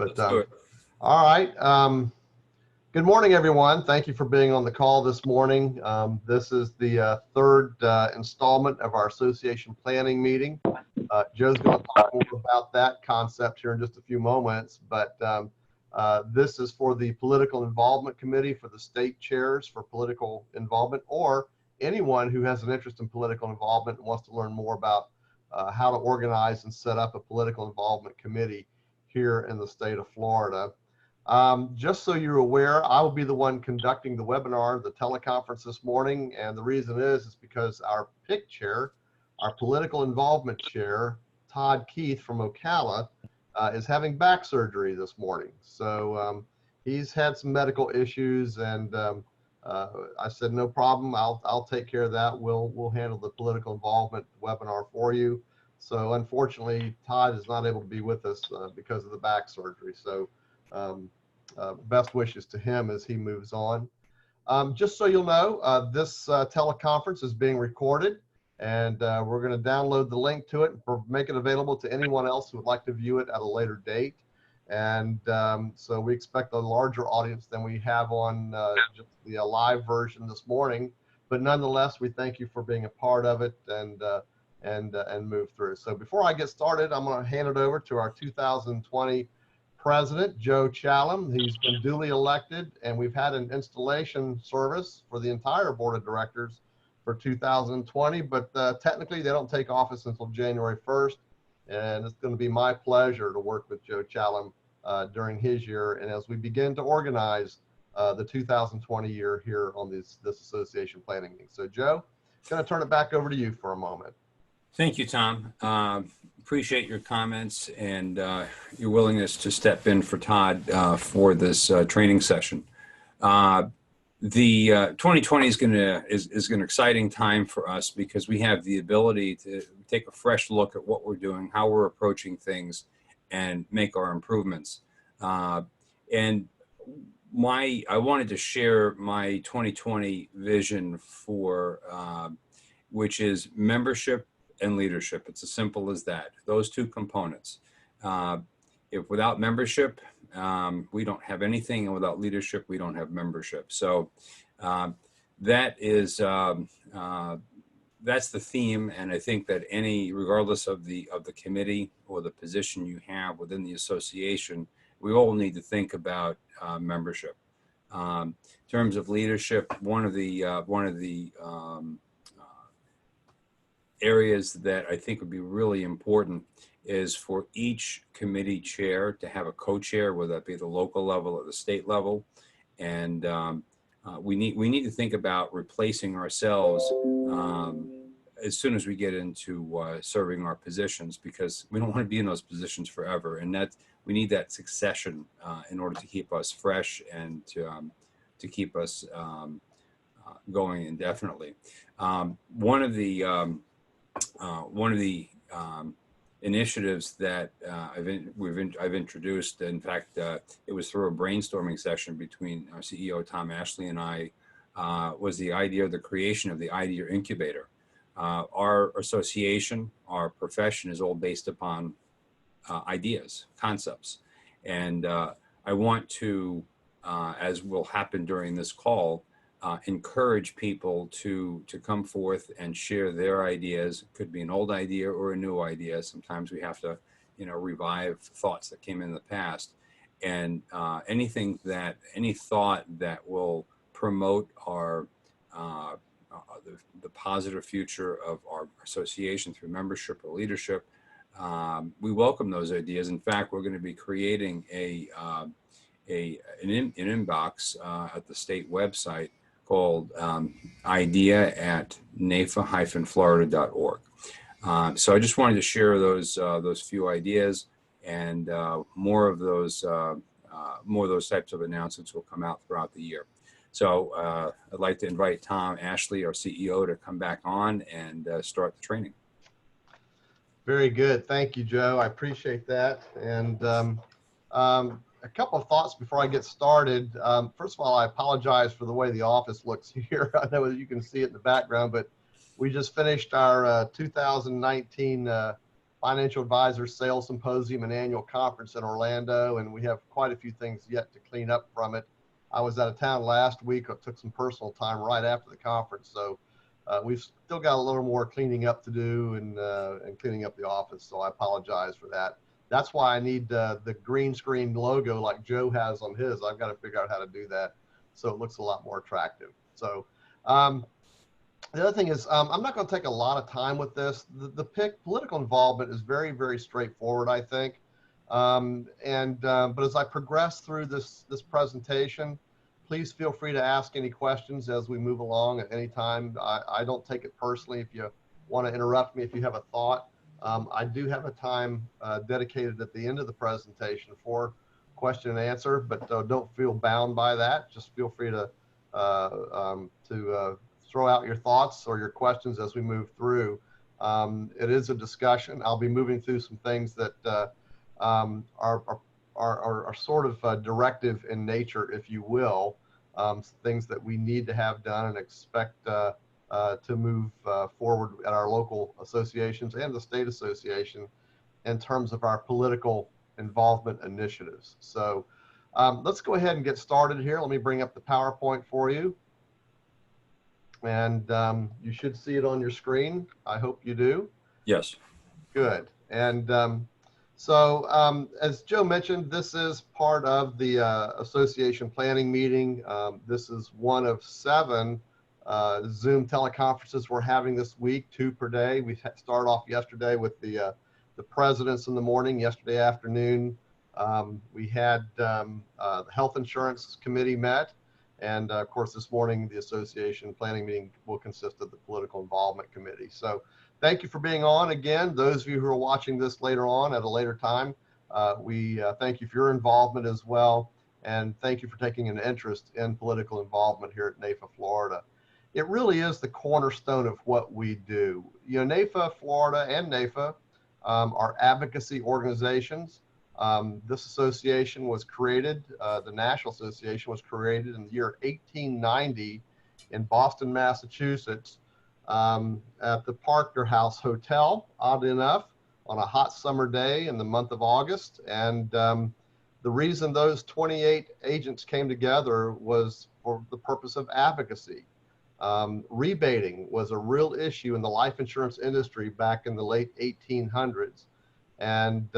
But Let's do it. all right. Good morning, everyone. Thank you for being on the call this morning. This is the third installment of our association planning meeting. Joe's going to talk more about that concept here in just a few moments, but this is for the Political Involvement Committee, for the state chairs for political involvement, or anyone who has an interest in political involvement and wants to learn more about how to organize and set up a political involvement committee here in the state of Florida. Just so you're aware, I will be the one conducting the webinar, the teleconference this morning, and the reason is because our PIC chair, our political involvement chair, Todd Keith from Ocala, is having back surgery this morning. So he's had some medical issues, and I said no problem. I'll take care of that. We'll handle the political involvement webinar for you. So unfortunately, Todd is not able to be with us because of the back surgery. So best wishes to him as he moves on. Just so you'll know, this teleconference is being recorded, and we're going to download the link to it and make it available to anyone else who would like to view it at a later date. And so we expect a larger audience than we have on just the live version this morning. But nonetheless, we thank you for being a part of it and move through. So before I get started, I'm going to hand it over to our 2020 President, Joe Chalem. He's been duly elected, and we've had an installation service for the entire board of directors for 2020, but technically they don't take office until January 1st, and it's going to be my pleasure to work with Joe Chalem during his year, and as we begin to organize the 2020 year here on this association planning meeting. So Joe, I'm going to turn it back over to you for a moment. Thank you, Tom. Appreciate your comments and your willingness to step in for Todd for this training session. The 2020 is an exciting time for us because we have the ability to take a fresh look at what we're doing, how we're approaching things, and make our improvements. And I wanted to share my 2020 vision for which is membership and leadership. It's as simple as that. Those two components. If without membership, we don't have anything, and without leadership, we don't have membership. So that is that's the theme, and I think that regardless of the committee or the position you have within the association, we all need to think about membership. In terms of leadership, one of the areas that I think would be really important is for each committee chair to have a co-chair, whether that be at the local level or the state level. And we need to think about replacing ourselves as soon as we get into serving our positions, because we don't want to be in those positions forever. And that we need that succession in order to keep us fresh and to keep us going indefinitely. One of the initiatives that I've introduced, in fact, it was through a brainstorming session between our CEO Tom Ashley and I, was the idea of the creation of the Idea Incubator. Our association, our profession is all based upon ideas, concepts, and I want to, as will happen during this call, encourage people to come forth and share their ideas. It could be an old idea or a new idea. Sometimes we have to, revive thoughts that came in the past, and any thought that will promote our the positive future of our association through membership or leadership. We welcome those ideas. In fact, we're going to be creating an inbox at the state website called idea@nafa-florida.org. So I just wanted to share those few ideas, and more of those types of announcements will come out throughout the year. So I'd like to invite Tom Ashley, our CEO, to come back on and start the training. Very good. Thank you, Joe. I appreciate that. And a couple of thoughts before I get started. First of all, I apologize for the way the office looks here. I know that you can see it in the background, but we just finished our 2019 Financial Advisors Sales Symposium and Annual Conference in Orlando, and we have quite a few things yet to clean up from it. I was out of town last week. I took some personal time right after the conference, so we've still got a little more cleaning up to do and cleaning up the office, so I apologize for that. That's why I need the green screen logo like Joe has on his. I've got to figure out how to do that so it looks a lot more attractive. So the other thing is, I'm not going to take a lot of time with this. The political involvement is very, very straightforward, I think. But as I progress through this presentation, please feel free to ask any questions as we move along at any time. I don't take it personally if you want to interrupt me if you have a thought. I do have a time dedicated at the end of the presentation for question and answer, but don't feel bound by that. Just feel free to throw out your thoughts or your questions as we move through. It is a discussion. I'll be moving through some things that are sort of directive in nature, if you will, things that we need to have done and expect to move forward at our local associations and the state association in terms of our political involvement initiatives. So let's go ahead and get started here. Let me bring up the PowerPoint for you. And you should see it on your screen. I hope you do. Yes. Good. And as Joe mentioned, this is part of the association planning meeting. This is one of 7 Zoom teleconferences we're having this week, 2 per day. We started off yesterday with the presidents in the morning. Yesterday afternoon, we had the Health Insurance Committee met. And of course, this morning, the association planning meeting will consist of the political involvement committee. So thank you for being on again. Those of you who are watching this later on at a later time, we thank you for your involvement as well. And thank you for taking an interest in political involvement here at NAIFA Florida. It really is the cornerstone of what we do. You know, NAIFA Florida and NAIFA are advocacy organizations. This association was created, the National Association was created in the year 1890 in Boston, Massachusetts, at the Parker House Hotel, oddly enough, on a hot summer day in the month of August. And the reason those 28 agents came together was for the purpose of advocacy. Rebating was a real issue in the life insurance industry back in the late 1800s. And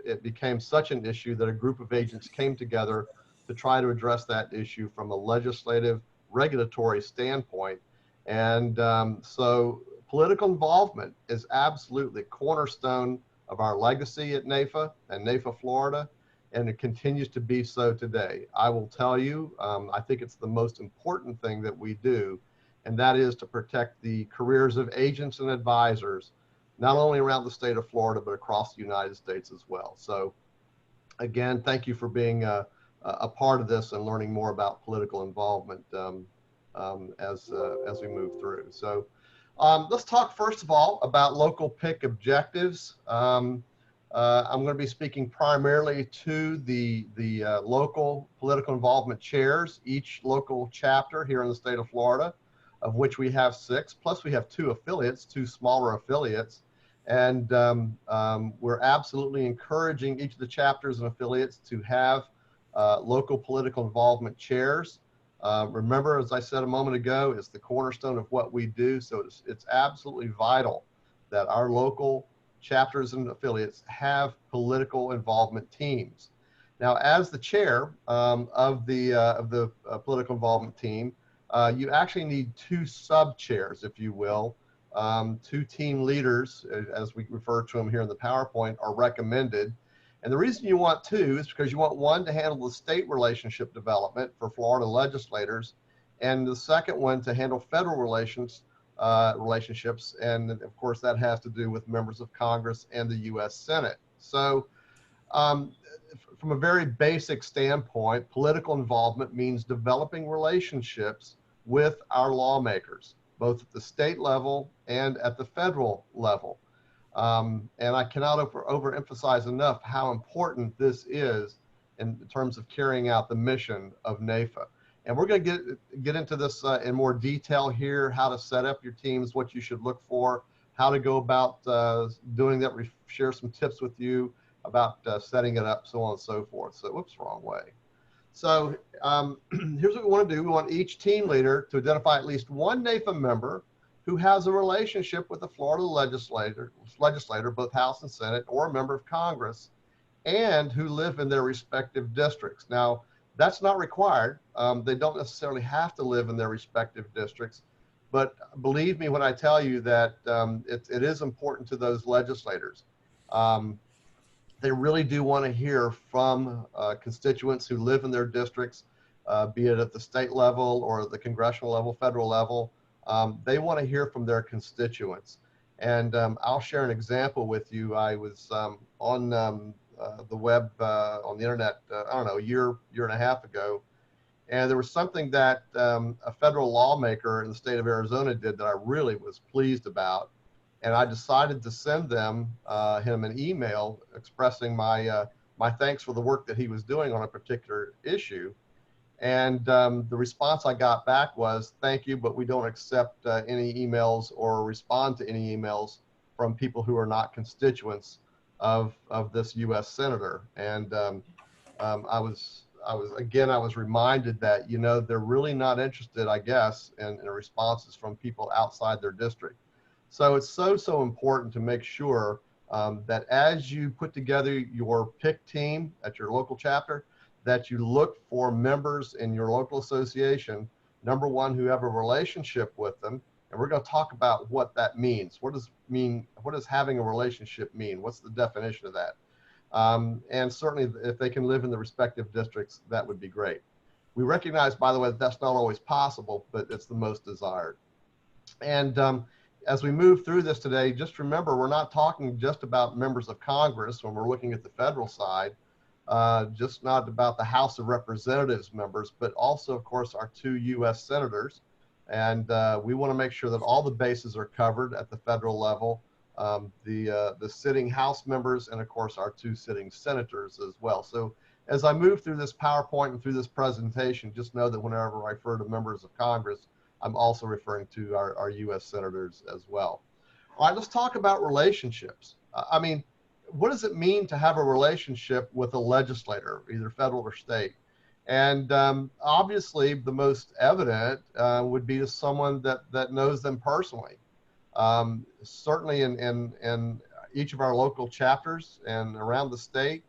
it became such an issue that a group of agents came together to try to address that issue from a legislative, regulatory standpoint. And so political involvement is absolutely cornerstone of our legacy at NAIFA and NAIFA Florida, and it continues to be so today. I will tell you, I think it's the most important thing that we do, and that is to protect the careers of agents and advisors, not only around the state of Florida, but across the United States as well. So again, thank you for being a part of this and learning more about political involvement as we move through. So let's talk first of all about local PIC objectives. I'm going to be speaking primarily to the local political involvement chairs, each local chapter here in the state of Florida, of which we have 6, plus we have 2 affiliates, 2 smaller affiliates. And we're absolutely encouraging each of the chapters and affiliates to have local political involvement chairs. Remember, as I said a moment ago, it's the cornerstone of what we do. So it's absolutely vital that our local chapters and affiliates have political involvement teams. Now, as the chair of the political involvement team, you actually need 2 sub-chairs, if you will. 2 team leaders, as we refer to them here in the PowerPoint, are recommended. And the reason you want 2 is because you want one to handle the state relationship development for Florida legislators, and the second one to handle federal relationships. And of course, that has to do with members of Congress and the U.S. Senate. So from a very basic standpoint, political involvement means developing relationships with our lawmakers, both at the state level and at the federal level. And I cannot overemphasize enough how important this is in terms of carrying out the mission of NAIFA. And we're going to get into this in more detail here, how to set up your teams, what you should look for. how to go about doing that, share some tips with you about setting it up, so on and so forth. So, whoops, wrong way. So here's what we want to do. We want each team leader to identify at least one NAIFA member who has a relationship with the Florida legislator, both House and Senate, or a member of Congress, and who live in their respective districts. Now, that's not required. They don't necessarily have to live in their respective districts, but believe me when I tell you that it is important to those legislators. They really do want to hear from constituents who live in their districts, be it at the state level or the congressional level, federal level. They want to hear from their constituents. And I'll share an example with you. I was on the web, on the internet, I don't know, a year and a half ago. And there was something that a federal lawmaker in the state of Arizona did that I really was pleased about. And I decided to send him an email expressing my thanks for the work that he was doing on a particular issue. And the response I got back was, thank you, but we don't accept any emails or respond to any emails from people who are not constituents of this U.S. senator. And I was reminded that, you know, they're really not interested, I guess, in responses from people outside their district. So it's so important to make sure that as you put together your pick team at your local chapter, that you look for members in your local association, number one, who have a relationship with them. And we're going to talk about what that means. What does having a relationship mean? What's the definition of that? And certainly if they can live in the respective districts, that would be great. We recognize, by the way, that that's not always possible, but it's the most desired. And as we move through this today, just remember, we're not talking just about members of Congress when we're looking at the federal side, just not about the House of Representatives members, but also, of course, our 2 U.S. senators. And we want to make sure that all the bases are covered at the federal level, the sitting House members, and of course, our 2 sitting senators as well. So as I move through this PowerPoint and through this presentation, just know that whenever I refer to members of Congress, I'm also referring to our U.S. senators as well. All right, let's talk about relationships. I mean, what does it mean to have a relationship with a legislator, either federal or state? And obviously, the most evident would be to someone that knows them personally. Certainly in each of our local chapters and around the state,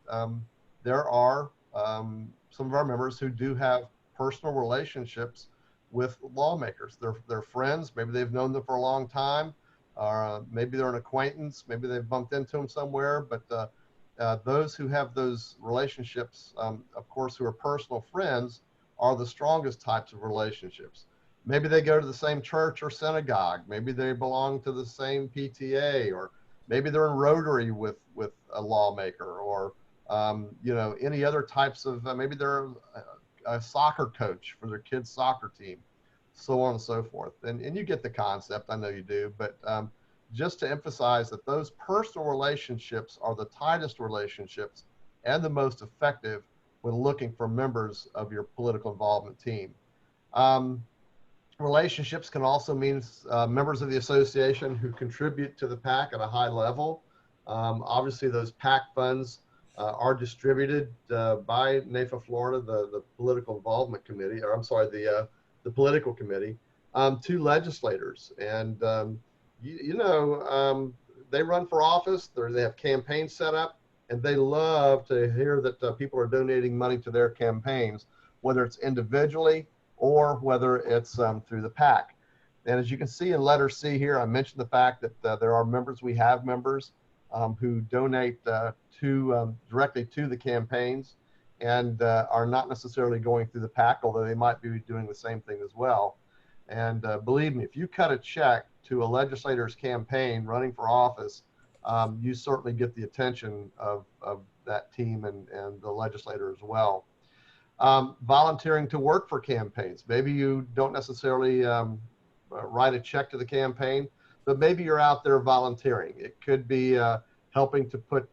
there are some of our members who do have personal relationships with lawmakers. They're friends. Maybe they've known them for a long time, or maybe they're an acquaintance. Maybe they've bumped into them somewhere. But those who have those relationships, of course, who are personal friends, are the strongest types of relationships. Maybe they go to the same church or synagogue. Maybe they belong to the same PTA, or maybe they're in Rotary with a lawmaker, or you know, any other types of. Maybe they're a soccer coach for their kids' soccer team, so on and so forth. And you get the concept, I know you do, but just to emphasize that those personal relationships are the tightest relationships and the most effective when looking for members of your political involvement team. Relationships can also mean members of the association who contribute to the PAC at a high level. Obviously, those PAC funds are distributed by NAIFA Florida, the political involvement committee, or I'm sorry, the political committee, to legislators. And they run for office, they have campaigns set up, and they love to hear that people are donating money to their campaigns, whether it's individually or whether it's through the PAC. And as you can see in letter C here, I mentioned the fact that there are members, we have members who donate directly to the campaigns and are not necessarily going through the PAC, although they might be doing the same thing as well. And believe me, if you cut a check to a legislator's campaign running for office, you certainly get the attention of that team and the legislator as well. Volunteering to work for campaigns. Maybe you don't necessarily write a check to the campaign, but maybe you're out there volunteering. It could be helping to put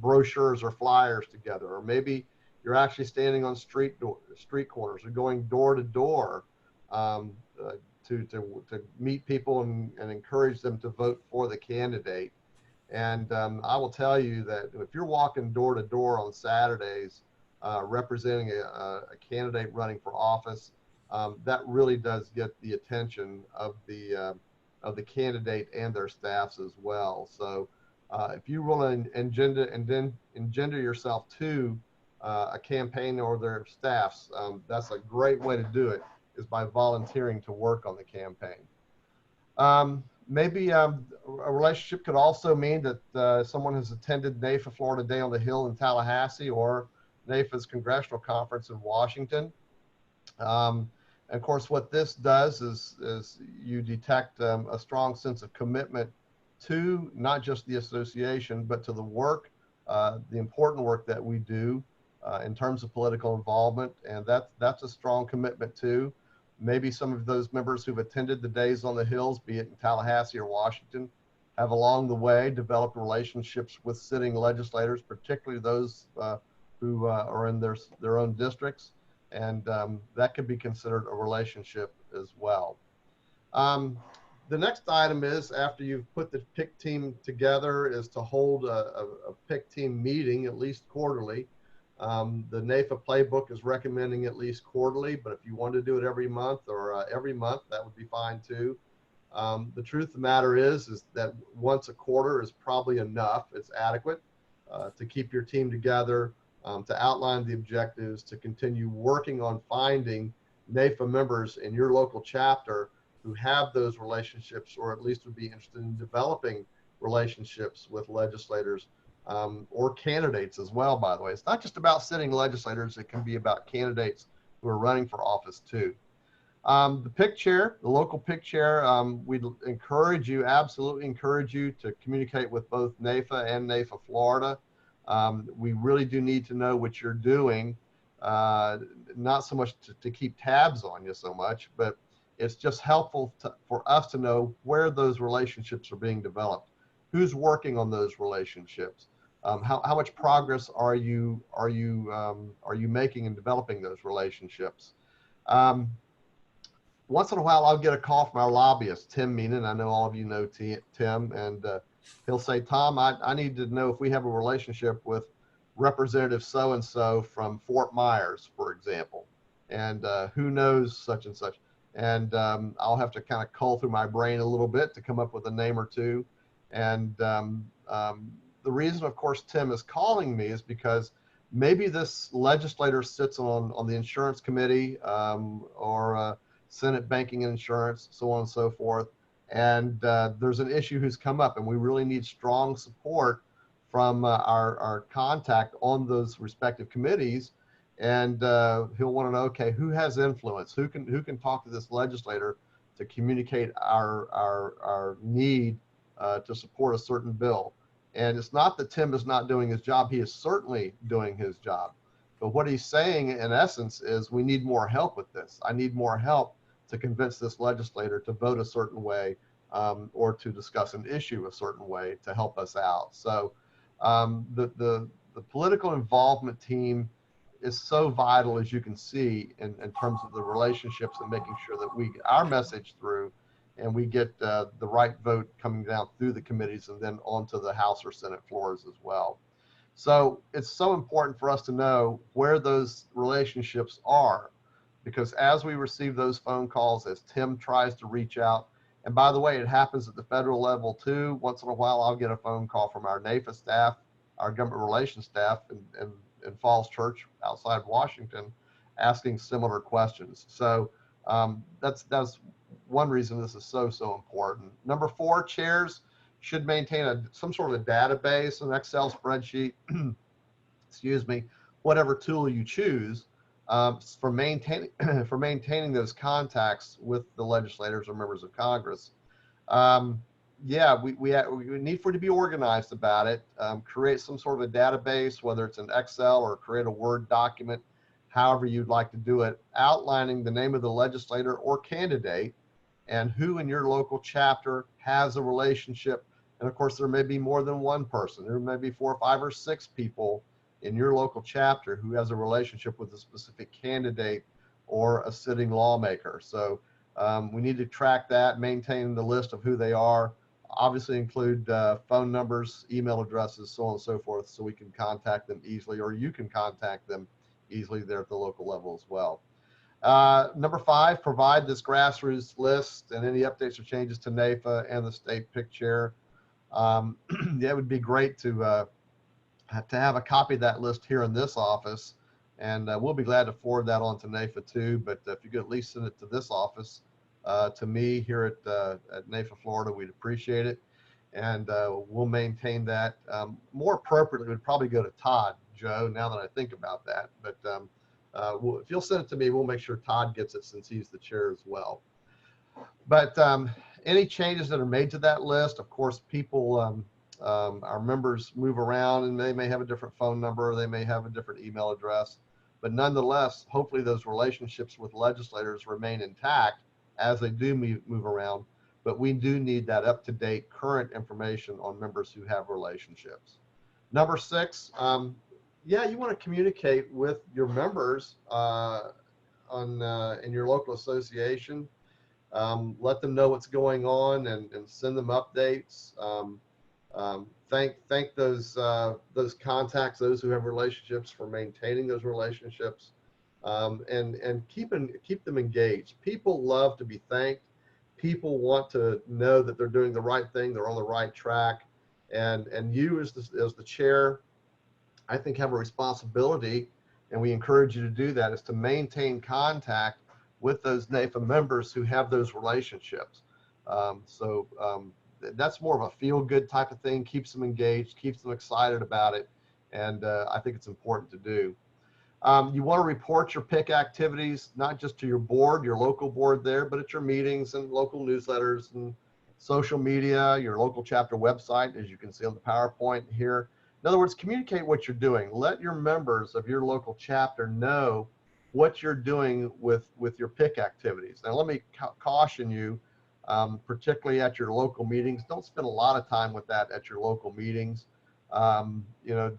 brochures or flyers together, or maybe you're actually standing on street corners or going door to door, to meet people and encourage them to vote for the candidate. And I will tell you that if you're walking door to door on Saturdays representing a candidate running for office, that really does get the attention of the candidate and their staffs as well. So if you want to engender yourself to a campaign or their staffs, that's a great way to do it, is by volunteering to work on the campaign. Maybe a relationship could also mean that someone has attended NAIFA Florida Day on the Hill in Tallahassee, or NAIFA's Congressional Conference in Washington. And of course, what this does is you detect a strong sense of commitment to not just the association, but to the work, the important work that we do in terms of political involvement. And that's a strong commitment too. Maybe some of those members who've attended the days on the hills, be it in Tallahassee or Washington, have along the way developed relationships with sitting legislators, particularly those who are in their own districts. And that could be considered a relationship as well. The next item is, after you've put the PIC team together, is to hold a PIC team meeting at least quarterly. The NAIFA playbook is recommending at least quarterly, but if you want to do it every month or every month, that would be fine too. The truth of the matter is that once a quarter is probably enough. It's adequate to keep your team together, to outline the objectives, to continue working on finding NAIFA members in your local chapter who have those relationships, or at least would be interested in developing relationships with legislators or candidates as well, by the way. It's not just about sitting legislators, it can be about candidates who are running for office too. The PIC chair, the local PIC chair, we'd encourage you, absolutely encourage you to communicate with both NAIFA and NAIFA Florida. We really do need to know what you're doing, not so much to keep tabs on you so much, but it's just helpful for us to know where those relationships are being developed, who's working on those relationships, how much progress are you making in developing those relationships. Once in a while, I'll get a call from our lobbyist, Tim Meenan. I know all of you know Tim, and he'll say, Tom, I need to know if we have a relationship with Representative so-and-so from Fort Myers, for example, and who knows such and such. And I'll have to kind of cull through my brain a little bit to come up with a name or two. And the reason, of course, Tim is calling me is because maybe this legislator sits on the insurance committee or Senate Banking and Insurance, so on and so forth. And there's an issue who's come up, and we really need strong support from our contact on those respective committees. And he'll want to know, okay, who has influence? Who can talk to this legislator to communicate our need to support a certain bill? And it's not that Tim is not doing his job. He is certainly doing his job. But what he's saying, in essence, is we need more help with this. I need more help to convince this legislator to vote a certain way or to discuss an issue a certain way to help us out. So the political involvement team is so vital, as you can see, in terms of the relationships and making sure that we get our message through and we get the right vote coming down through the committees and then onto the House or Senate floors as well. So it's so important for us to know where those relationships are, because as we receive those phone calls, as Tim tries to reach out, and by the way, it happens at the federal level too. Once in a while, I'll get a phone call from our NAIFA staff, our government relations staff in Falls Church outside Washington, asking similar questions. So that's one reason this is so important. Number 4, chairs should maintain some sort of a database, an Excel spreadsheet, excuse me, whatever tool you choose for maintaining those contacts with the legislators or members of Congress. Yeah, we need for it to be organized about it. Create some sort of a database, whether it's an Excel or create a Word document, however you'd like to do it, outlining the name of the legislator or candidate and who in your local chapter has a relationship. And of course, there may be more than one person. There may be 4 or 5 or 6 people in your local chapter who has a relationship with a specific candidate or a sitting lawmaker. So We need to track that, maintain the list of who they are, obviously include phone numbers, email addresses, so on and so forth, so we can contact them easily, or you can contact them easily there at the local level as well. Number 5, provide this grassroots list and any updates or changes to NAIFA and the state PIC chair. Yeah, it would be great to have a copy of that list here in this office, and we'll be glad to forward that on to NAIFA too. But if you could at least send it to this office, to me here at NAIFA Florida, we'd appreciate it, and we'll maintain that. More appropriately, it would probably go to Todd, Joe, now that I think about that. But if you'll send it to me, we'll make sure Todd gets it since he's the chair as well. But any changes that are made to that list, of course, people, our members move around and they may have a different phone number, they may have a different email address, but nonetheless, hopefully those relationships with legislators remain intact as they do move around. But we do need that up-to-date current information on members who have relationships. Number 6, yeah, you want to communicate with your members in your local association. Let them know what's going on and send them updates. Thank those contacts, those who have relationships, for maintaining those relationships, and keep them engaged. People love to be thanked. People want to know that they're doing the right thing, they're on the right track, and you as the chair, I think, have a responsibility, and we encourage you to do that, is to maintain contact with those NAIFA members who have those relationships. That's more of a feel-good type of thing, keeps them engaged, keeps them excited about it, and I think it's important to do. You want to report your PIC activities, not just to your board, your local board there, but at your meetings and local newsletters and social media, your local chapter website, as you can see on the PowerPoint here. In other words, communicate what you're doing. Let your members of your local chapter know what you're doing with your PIC activities. Now, let me caution you, particularly at your local meetings, don't spend a lot of time with that at your local meetings. You know,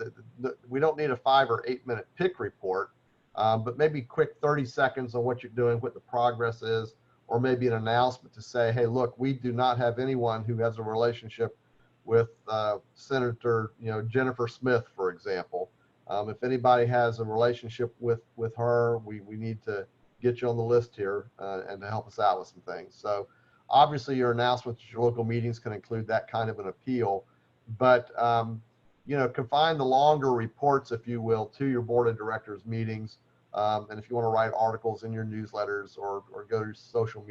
we don't need a 5 or 8 minute PIC report, but maybe quick 30 seconds on what you're doing, what the progress is, or maybe an announcement to say, hey, look, we do not have anyone who has a relationship with Senator, Jennifer Smith, for example. If anybody has a relationship with her, we need to get you on the list here and to help us out with some things. So obviously your announcements at your local meetings can include that kind of an appeal, but confine the longer reports, if you will, to your board of directors meetings. And if you want to write articles in your newsletters or go to social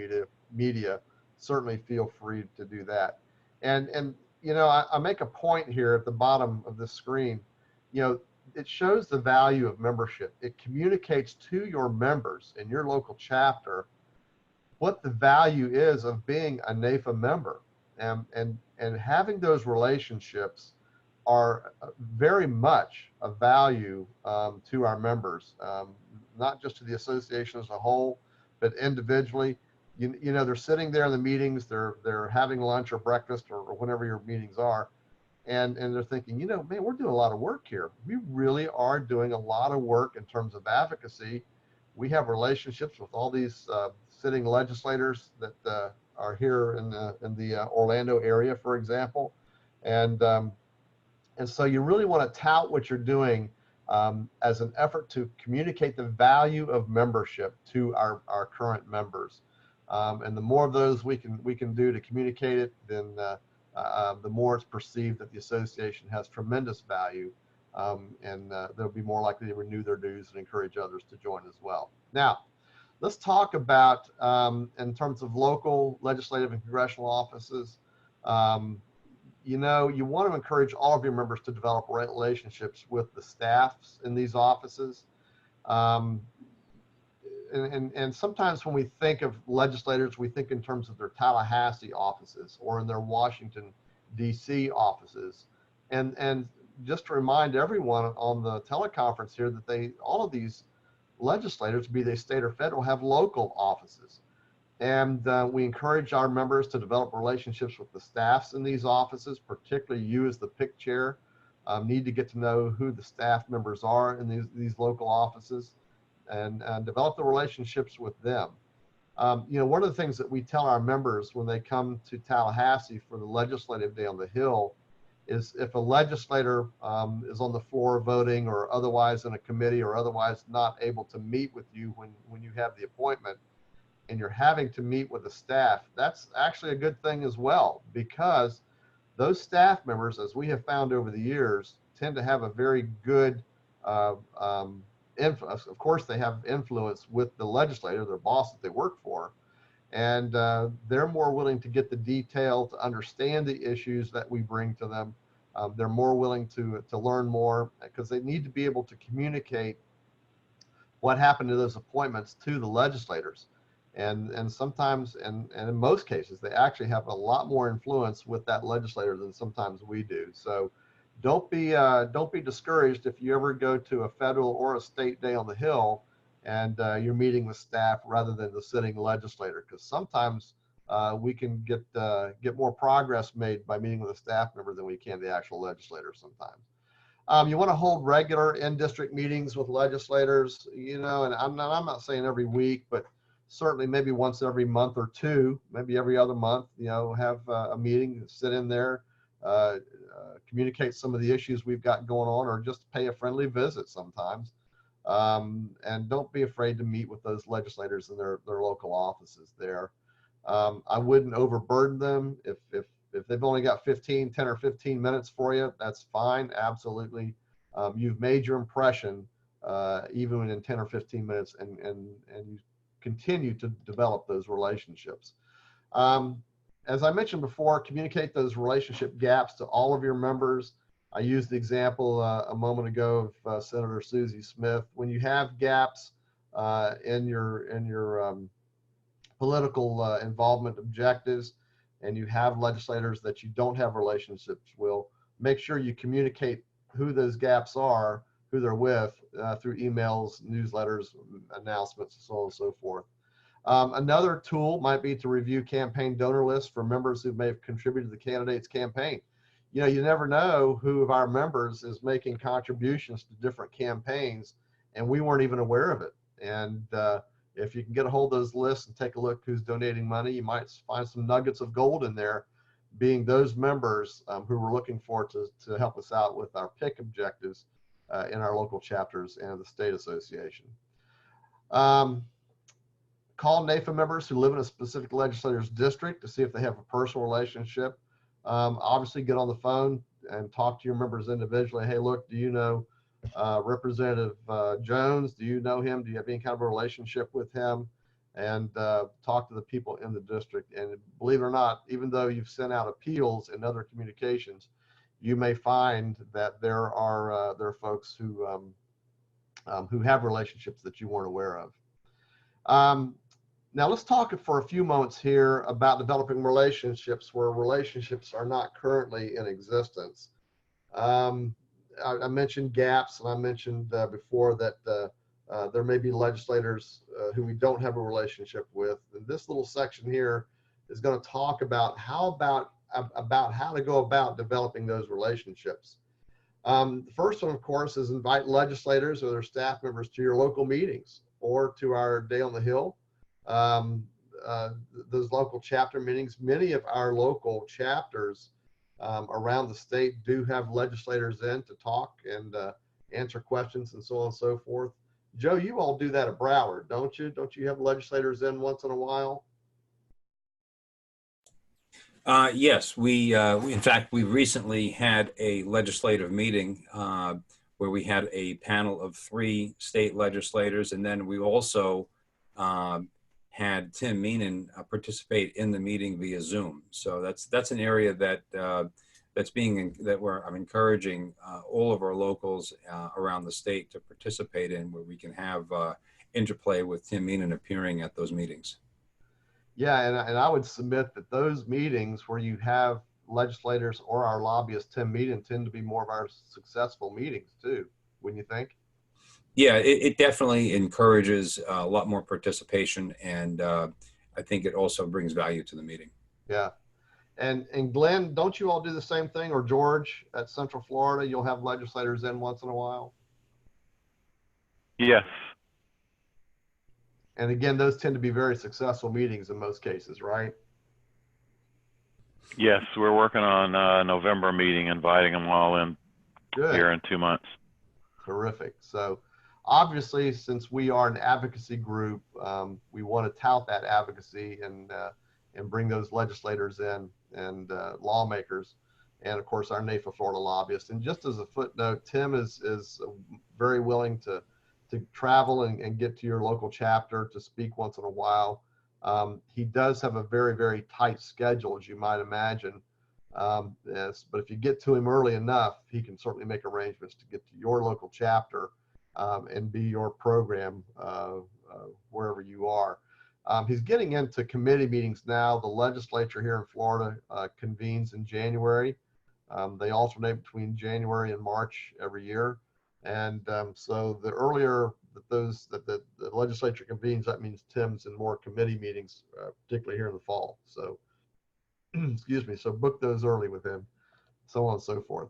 media, certainly feel free to do that. And I make a point here at the bottom of this screen. It shows the value of membership. It communicates to your members in your local chapter what the value is of being a NAIFA member, and having those relationships are very much a value to our members, not just to the association as a whole, but individually. They're sitting there in the meetings, they're having lunch or breakfast or whenever your meetings are, and they're thinking, man, we're doing a lot of work here. We really are doing a lot of work in terms of advocacy. We have relationships with all these sitting legislators that are here in the Orlando area, for example, and so you really want to tout what you're doing as an effort to communicate the value of membership to our current members. And the more of those we can do to communicate it, then the more it's perceived that the association has tremendous value, and they'll be more likely to renew their dues and encourage others to join as well. Now, let's talk about, in terms of local legislative and congressional offices, you want to encourage all of your members to develop relationships with the staffs in these offices. And sometimes when we think of legislators, we think in terms of their Tallahassee offices or in their Washington, D.C. offices. And just to remind everyone on the teleconference here that all of these legislators, be they state or federal, have local offices. And we encourage our members to develop relationships with the staffs in these offices, particularly you as the PIC chair. Need to get to know who the staff members are in these local offices, and develop the relationships with them. You know, one of the things that we tell our members when they come to Tallahassee for the legislative day on the Hill is if a legislator is on the floor voting or otherwise in a committee or otherwise not able to meet with you when you have the appointment and you're having to meet with the staff, that's actually a good thing as well, because those staff members, as we have found over the years, tend to have a very good influence. Of course, they have influence with the legislator, their boss that they work for, and they're more willing to get the detail, to understand the issues that we bring to them. They're more willing to learn more because they need to be able to communicate what happened to those appointments to the legislators. And sometimes, and in most cases, they actually have a lot more influence with that legislator than sometimes we do. So don't be discouraged if you ever go to a federal or a state day on the Hill and you're meeting with staff rather than the sitting legislator, because sometimes we can get more progress made by meeting with a staff member than we can the actual legislator sometimes. You want to hold regular in-district meetings with legislators, you know, and I'm not saying every week, but certainly maybe once every month or two, maybe every other month, you know, have a meeting, sit in there, communicate some of the issues we've got going on, or just pay a friendly visit sometimes. And don't be afraid to meet with those legislators in their local offices there. I wouldn't overburden them. If they've only got 10 or 15 minutes for you, that's fine. Absolutely. You've made your impression, even in 10 or 15 minutes, and you continue to develop those relationships. As I mentioned before, communicate those relationship gaps to all of your members. I used the example a moment ago of Senator Susie Smith. When you have gaps in your political involvement objectives, and you have legislators that you don't have relationships with, make sure you communicate who those gaps are, who they're with, through emails, newsletters, announcements, and so on and so forth. Another tool might be to review campaign donor lists for members who may have contributed to the candidate's campaign. You know, you never know who of our members is making contributions to different campaigns, and we weren't even aware of it. And if you can get a hold of those lists and take a look who's donating money, you might find some nuggets of gold in there, being those members who we're looking for to help us out with our PIC objectives in our local chapters and the state association. Call NAIFA members who live in a specific legislator's district to see if they have a personal relationship. Obviously, get on the phone and talk to your members individually. Hey, look, do you know Representative Jones? Do you know him? Do you have any kind of a relationship with him? And talk to the people in the district. And believe it or not, even though you've sent out appeals and other communications, you may find that there are folks who have relationships that you weren't aware of. Now let's talk for a few moments here about developing relationships where relationships are not currently in existence. I mentioned gaps, and I mentioned before that there may be legislators who we don't have a relationship with. And this little section here is going to talk about how to go about developing those relationships. The first one, of course, is invite legislators or their staff members to your local meetings or to our Day on the Hill. Those local chapter meetings, many of our local chapters around the state do have legislators in to talk and answer questions and so on and so forth. Joe, you all do that at Broward, don't you? Don't you have legislators in once in a while? Yes, we in fact, we recently had a legislative meeting where we had a panel of 3 state legislators, and then we also had Tim Meenan participate in the meeting via Zoom. So that's an area that I'm encouraging all of our locals around the state to participate in, where we can have interplay with Tim Meenan appearing at those meetings. Yeah, and I would submit that those meetings where you have legislators or our lobbyist Tim Meenan tend to be more of our successful meetings too, wouldn't you think? Yeah, it definitely encourages a lot more participation, and I think it also brings value to the meeting. Yeah. And Glenn, don't you all do the same thing? Or George at Central Florida, you'll have legislators in once in a while? Yes. And again, those tend to be very successful meetings in most cases, right? Yes, we're working on a November meeting, inviting them all in Good. here in 2 months. Terrific. So obviously, since we are an advocacy group, we want to tout that advocacy and bring those legislators in and lawmakers, and of course our NAFA Florida lobbyists. And just as a footnote, Tim is very willing to travel and get to your local chapter to speak once in a while. He does have a very, very tight schedule, as you might imagine. Yes, but if you get to him early enough, he can certainly make arrangements to get to your local chapter and be your program wherever you are. He's getting into committee meetings now. The legislature here in Florida convenes in January. They alternate between January and March every year. And so the earlier that the legislature convenes, that means Tim's in more committee meetings, particularly here in the fall. So excuse me, so book those early with him, so on and so forth.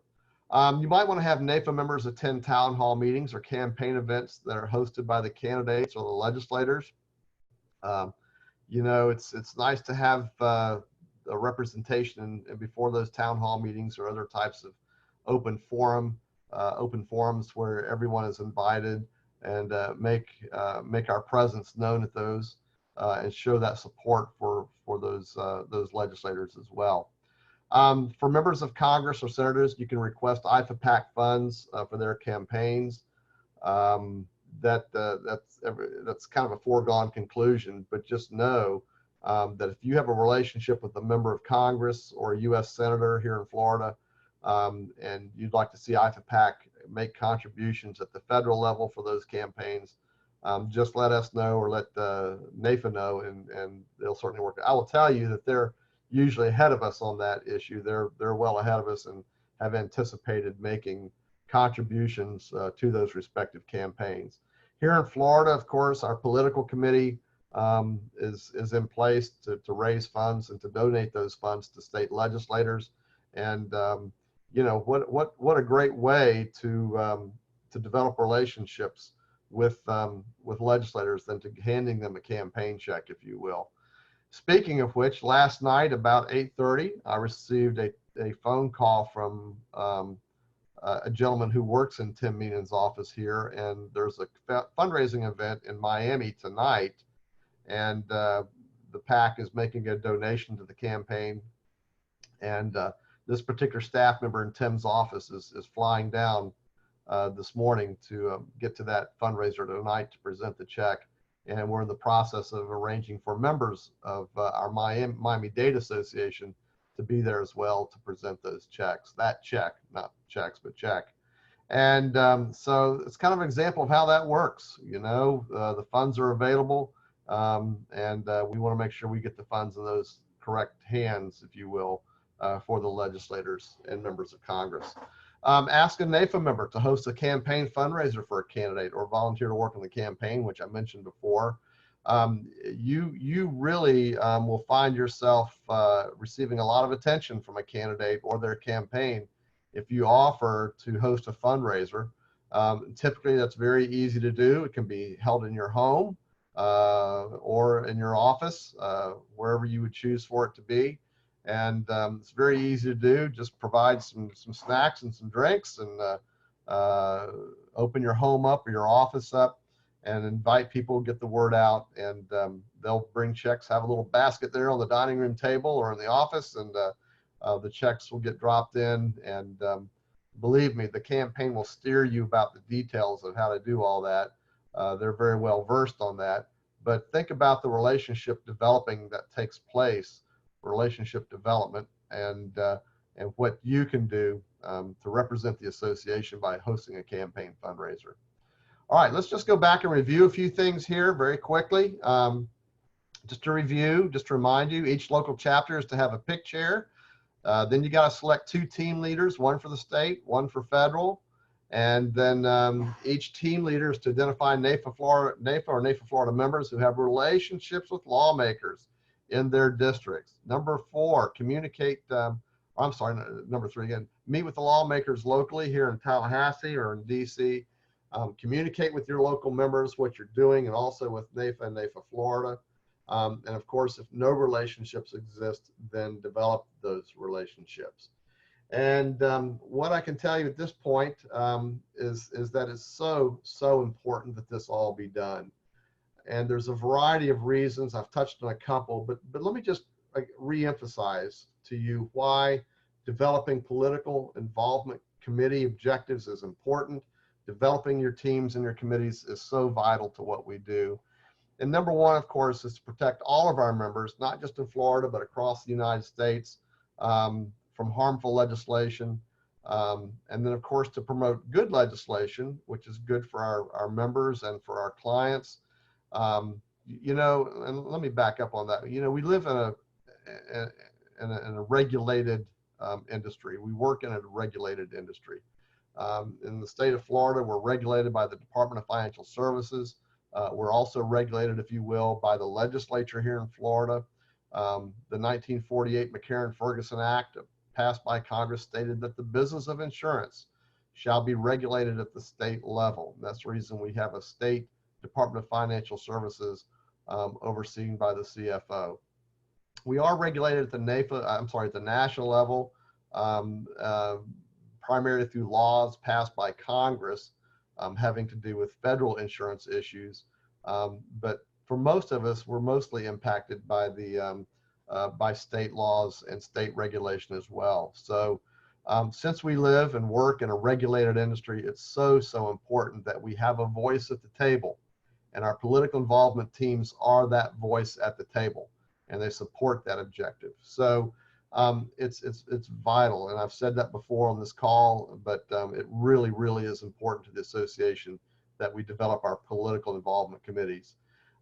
You might want to have NAFA members attend town hall meetings or campaign events that are hosted by the candidates or the legislators. You know, it's nice to have a representation and before those town hall meetings or other types of open forums where everyone is invited, and make our presence known at those and show that support for those legislators as well. For members of Congress or senators, you can request IFA-PAC funds for their campaigns. That's kind of a foregone conclusion, but just know that if you have a relationship with a member of Congress or a U.S. senator here in Florida, and you'd like to see IFA-PAC make contributions at the federal level for those campaigns, just let us know or let NAFA know, and they'll certainly work. I will tell you that they're usually ahead of us on that issue. They're well ahead of us and have anticipated making contributions to those respective campaigns. Here in Florida, of course, our political committee is in place to raise funds and to donate those funds to state legislators. And you know, what a great way to develop relationships with legislators than to handing them a campaign check, if you will. Speaking of which, last night about 8:30, I received a phone call from a gentleman who works in Tim Meenan's office here, and there's a fundraising event in Miami tonight, and the PAC is making a donation to the campaign, and this particular staff member in Tim's office is flying down this morning to get to that fundraiser tonight to present the check. And we're in the process of arranging for members of our Miami-Dade Association to be there as well to present those checks. That check, not checks, but check. And so it's kind of an example of how that works. You know, the funds are available, and we want to make sure we get the funds in those correct hands, if you will, for the legislators and members of Congress. Ask a NAFA member to host a campaign fundraiser for a candidate or volunteer to work on the campaign, which I mentioned before. You really will find yourself receiving a lot of attention from a candidate or their campaign if you offer to host a fundraiser. Typically, that's very easy to do. It can be held in your home or in your office, wherever you would choose for it to be. And it's very easy to do. Just provide some snacks and some drinks, and open your home up or your office up and invite people, get the word out, and they'll bring checks, have a little basket there on the dining room table or in the office, and the checks will get dropped in. And believe me, the campaign will steer you about the details of how to do all that. They're very well versed on that. But think about the relationship developing that takes place, relationship development, and what you can do to represent the association by hosting a campaign fundraiser. All right, let's just go back and review a few things here very quickly. Just to review, just to remind you, each local chapter is to have a pick chair. Then you got to select 2 team leaders, one for the state, one for federal. And then each team leader is to identify NAFA or NAFA Florida members who have relationships with lawmakers in their districts. Number 4, communicate, number 3 again, meet with the lawmakers locally here in Tallahassee or in DC Communicate with your local members what you're doing, and also with NAIFA and NAIFA Florida. And of course, if no relationships exist, then develop those relationships. And what I can tell you at this point is that it's so important that this all be done. And there's a variety of reasons. I've touched on a couple, but let me just re-emphasize to you why developing political involvement committee objectives is important. Developing your teams and your committees is so vital to what we do. And number one, of course, is to protect all of our members, not just in Florida, but across the United States, from harmful legislation. And then, of course, to promote good legislation, which is good for our members and for our clients. You know, and let me back up on that. You know, we live in a regulated industry. We work in a regulated industry. In the state of Florida, we're regulated by the Department of Financial Services. We're also regulated, if you will, by the legislature here in Florida. The 1948 McCarran-Ferguson Act, passed by Congress, stated that the business of insurance shall be regulated at the state level. And that's the reason we have a state Department of Financial Services overseen by the CFO. We are regulated at the at the national level, primarily through laws passed by Congress having to do with federal insurance issues. But for most of us, we're mostly impacted by the by state laws and state regulation as well. So since we live and work in a regulated industry, it's so important that we have a voice at the table, and our political involvement teams are that voice at the table, and they support that objective. So it's vital, and I've said that before on this call, but it really is important to the association that we develop our political involvement committees.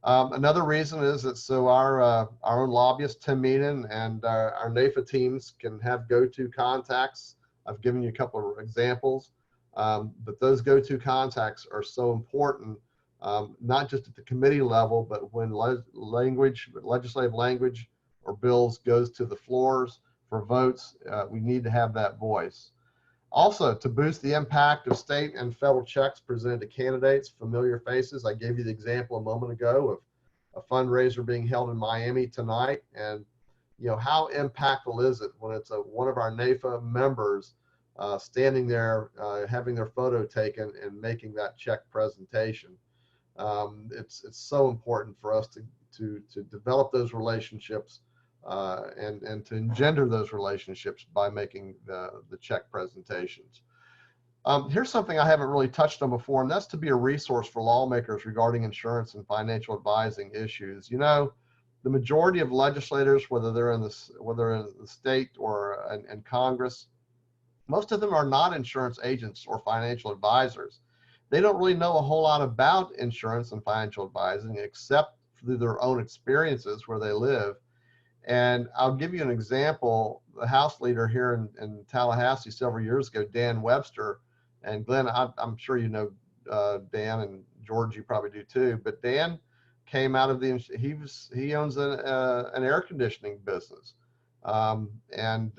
Another reason is that so our own lobbyist, Tim Meenan, and our NAIFA teams can have go-to contacts. I've given you a couple of examples, but those go-to contacts are so important, not just at the committee level, but when legislative language or bills goes to the floors for votes, we need to have that voice. Also, to boost the impact of state and federal checks presented to candidates, familiar faces. I gave you the example a moment ago of a fundraiser being held in Miami tonight. And, you know, how impactful is it when it's one of our NAIFA members standing there, having their photo taken and making that check presentation. It's so important for us to develop those relationships and to engender those relationships by making the check presentations. Here's something I haven't really touched on before, and that's to be a resource for lawmakers regarding insurance and financial advising issues. You know, the majority of legislators, whether they're in the state or in Congress, most of them are not insurance agents or financial advisors. They don't really know a whole lot about insurance and financial advising except through their own experiences where they live. And I'll give you an example. The House leader here in Tallahassee several years ago, Dan Webster, and Glenn, I'm sure you know Dan, and George, you probably do too. But Dan came out of he owns an air conditioning business, and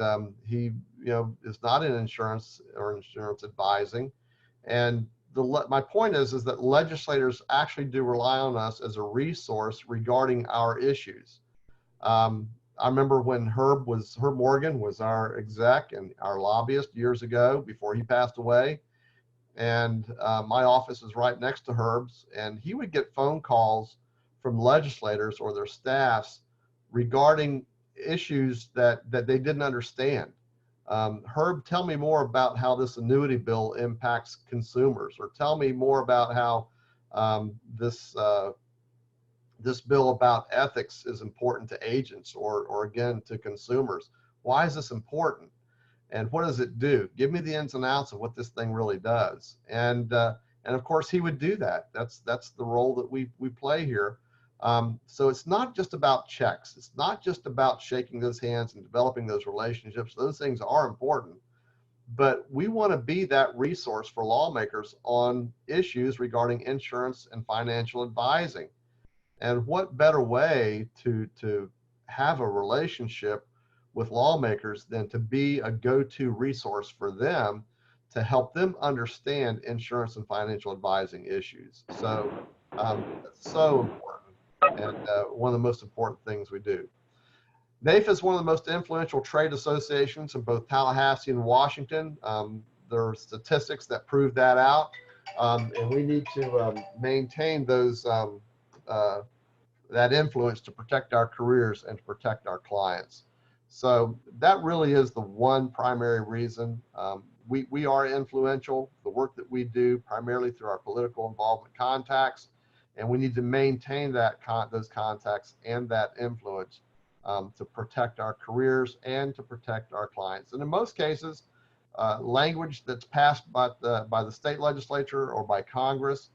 he is not in insurance or insurance advising. And my point is that legislators actually do rely on us as a resource regarding our issues. I remember when Herb Morgan was our exec and our lobbyist years ago before he passed away. And my office is right next to Herb's, and he would get phone calls from legislators or their staffs regarding issues that they didn't understand. Herb, tell me more about how this annuity bill impacts consumers, or tell me more about how this bill about ethics is important to agents or again to consumers. Why is this important? And what does it do? Give me the ins and outs of what this thing really does. And of course he would do that. That's the role that we play here. So it's not just about checks. It's not just about shaking those hands and developing those relationships. Those things are important, but we want to be that resource for lawmakers on issues regarding insurance and financial advising. And what better way to have a relationship with lawmakers than to be a go-to resource for them to help them understand insurance and financial advising issues. So it's so important, and one of the most important things we do. NAIFA is one of the most influential trade associations in both Tallahassee and Washington. There are statistics that prove that out, and we need to maintain those that influence to protect our careers and to protect our clients. So that really is the one primary reason. We are influential. The work that we do primarily through our political involvement contacts, and we need to maintain that those contacts and that influence to protect our careers and to protect our clients. And in most cases, language that's passed by the state legislature or by Congress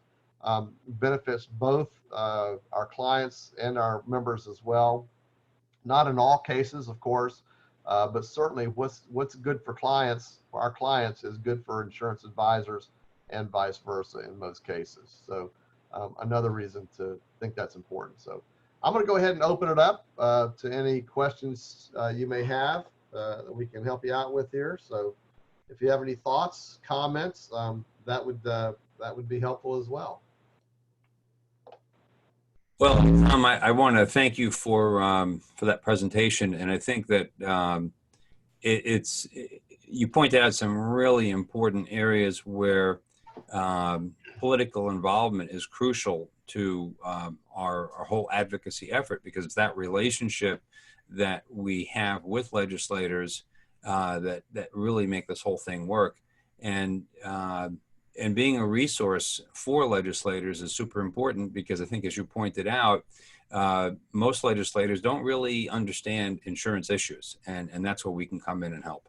benefits both our clients and our members as well. Not in all cases, of course, but certainly what's good for our clients is good for insurance advisors and vice versa in most cases. So another reason to think that's important. So I'm going to go ahead and open it up to any questions you may have that we can help you out with here. So if you have any thoughts, comments, that would be helpful as well. Well, Tom, I want to thank you for that presentation, and I think that you pointed out some really important areas where political involvement is crucial to our whole advocacy effort, because it's that relationship that we have with legislators that really make this whole thing work. And being a resource for legislators is super important, because I think, as you pointed out, most legislators don't really understand insurance issues, and that's where we can come in and help.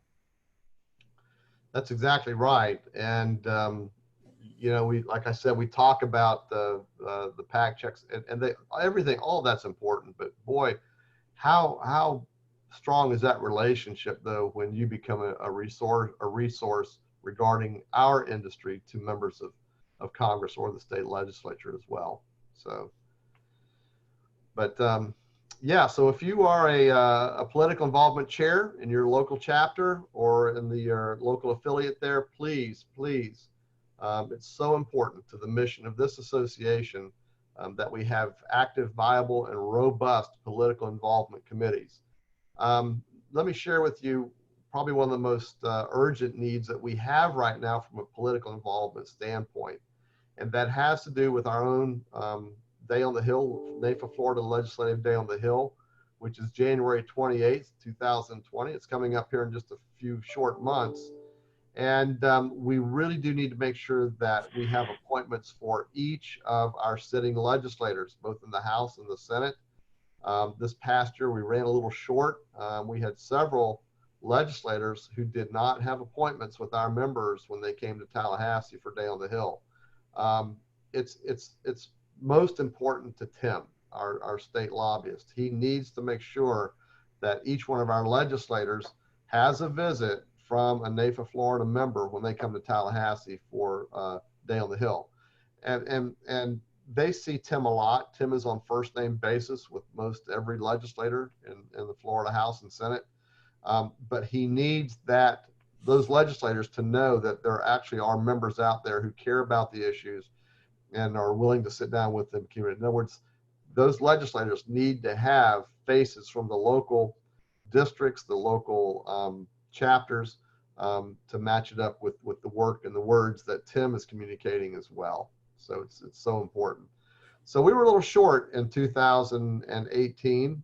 That's exactly right. And you know, like I said, we talk about the PAC checks and everything. All that's important, but boy, how strong is that relationship though when you become a resource regarding our industry to members of Congress or the state legislature as well. So, but yeah, so if you are a political involvement chair in your local chapter or in your local affiliate there, please, it's so important to the mission of this association that we have active, viable, and robust political involvement committees. Let me share with you probably one of the most urgent needs that we have right now from a political involvement standpoint. And that has to do with our own Day on the Hill, NAIFA Florida Legislative Day on the Hill, which is January 28th, 2020. It's coming up here in just a few short months. And we really do need to make sure that we have appointments for each of our sitting legislators, both in the House and the Senate. This past year, we ran a little short. We had several legislators who did not have appointments with our members when they came to Tallahassee for Day on the Hill. It's most important to Tim, our state lobbyist. He needs to make sure that each one of our legislators has a visit from a NAIFA Florida member when they come to Tallahassee for Day on the Hill. And they see Tim a lot. Tim is on first name basis with most every legislator in the Florida House and Senate. But he needs those legislators to know that there actually are members out there who care about the issues and are willing to sit down with them. In other words, those legislators need to have faces from the local districts, the local chapters, to match it up with the work and the words that Tim is communicating as well. So it's so important. So we were a little short in 2018.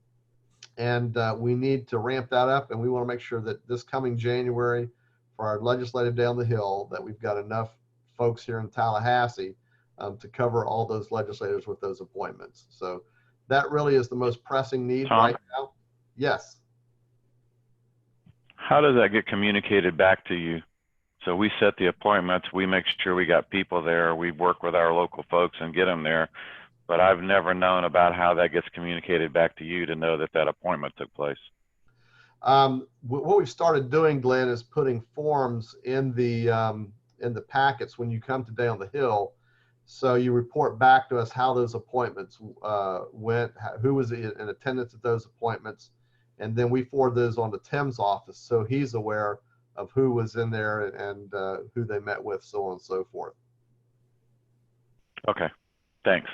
And we need to ramp that up, and we want to make sure that this coming January for our Legislative Day on the Hill that we've got enough folks here in Tallahassee to cover all those legislators with those appointments. So that really is the most pressing need right now. Yes. How does that get communicated back to you? So we set the appointments, we make sure we got people there, we work with our local folks and get them there. But I've never known about how that gets communicated back to you to know that that appointment took place. What we've started doing, Glenn, is putting forms in the packets when you come to Day on the Hill. So you report back to us how those appointments went, who was in attendance at those appointments, and then we forward those on to Tim's office so he's aware who was in there and who they met with, so on and so forth. Okay, thanks.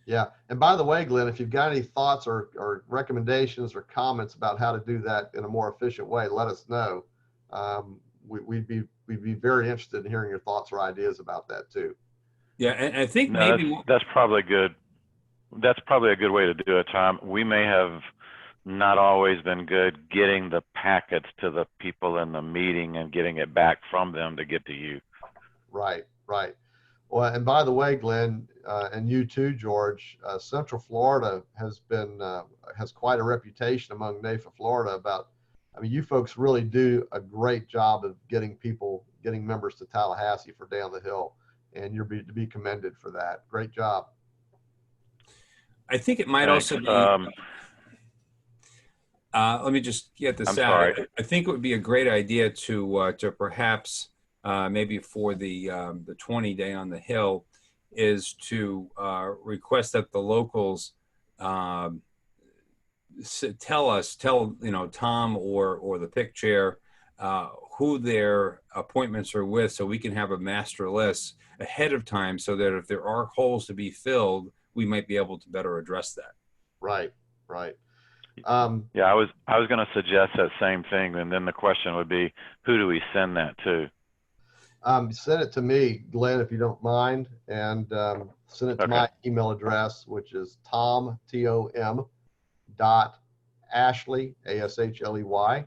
Yeah. And by the way, Glenn, if you've got any thoughts or recommendations or comments about how to do that in a more efficient way, let us know. We'd be very interested in hearing your thoughts or ideas about that too. Yeah, and I think No, maybe that's probably good. That's probably a good way to do it, Tom. We may have not always been good getting the packets to the people in the meeting and getting it back from them to get to you. Right, right. Well, and by the way, Glenn, and you too, George, Central Florida has quite a reputation among NAFA Florida about, I mean, you folks really do a great job of getting members to Tallahassee for Day on the Hill, and you're to be commended for that. Great job. I think it might Thanks. also be, let me just get this I'm out. sorry. I think it would be a great idea to perhaps maybe for the 20 Day on the Hill is to request that the locals tell Tom or the PIC chair who their appointments are with, so we can have a master list ahead of time, so that if there are holes to be filled, we might be able to better address that. Right, right. Yeah, I was going to suggest that same thing, and then the question would be, who do we send that to? Send it to me, Glenn, if you don't mind, and send it to my email address, which is tom, T-O-M, .ashley, A-S-H-L-E-Y,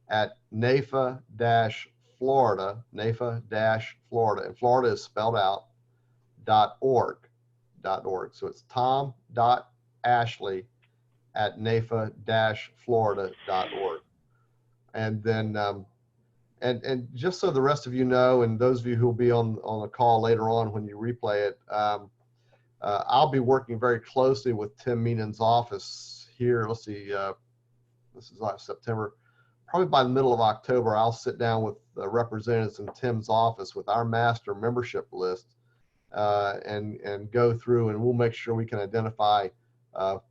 at NAFA-Florida, NAFA-Florida, and Florida is spelled out, .org. So it's tom.ashley at NAFA-Florida.org. And then, and just so the rest of you know, and those of you who will be on the call later on when you replay it, I'll be working very closely with Tim Meenan's office here. Let's see, this is like September. Probably by the middle of October, I'll sit down with representatives in Tim's office with our master membership list and go through, and we'll make sure we can identify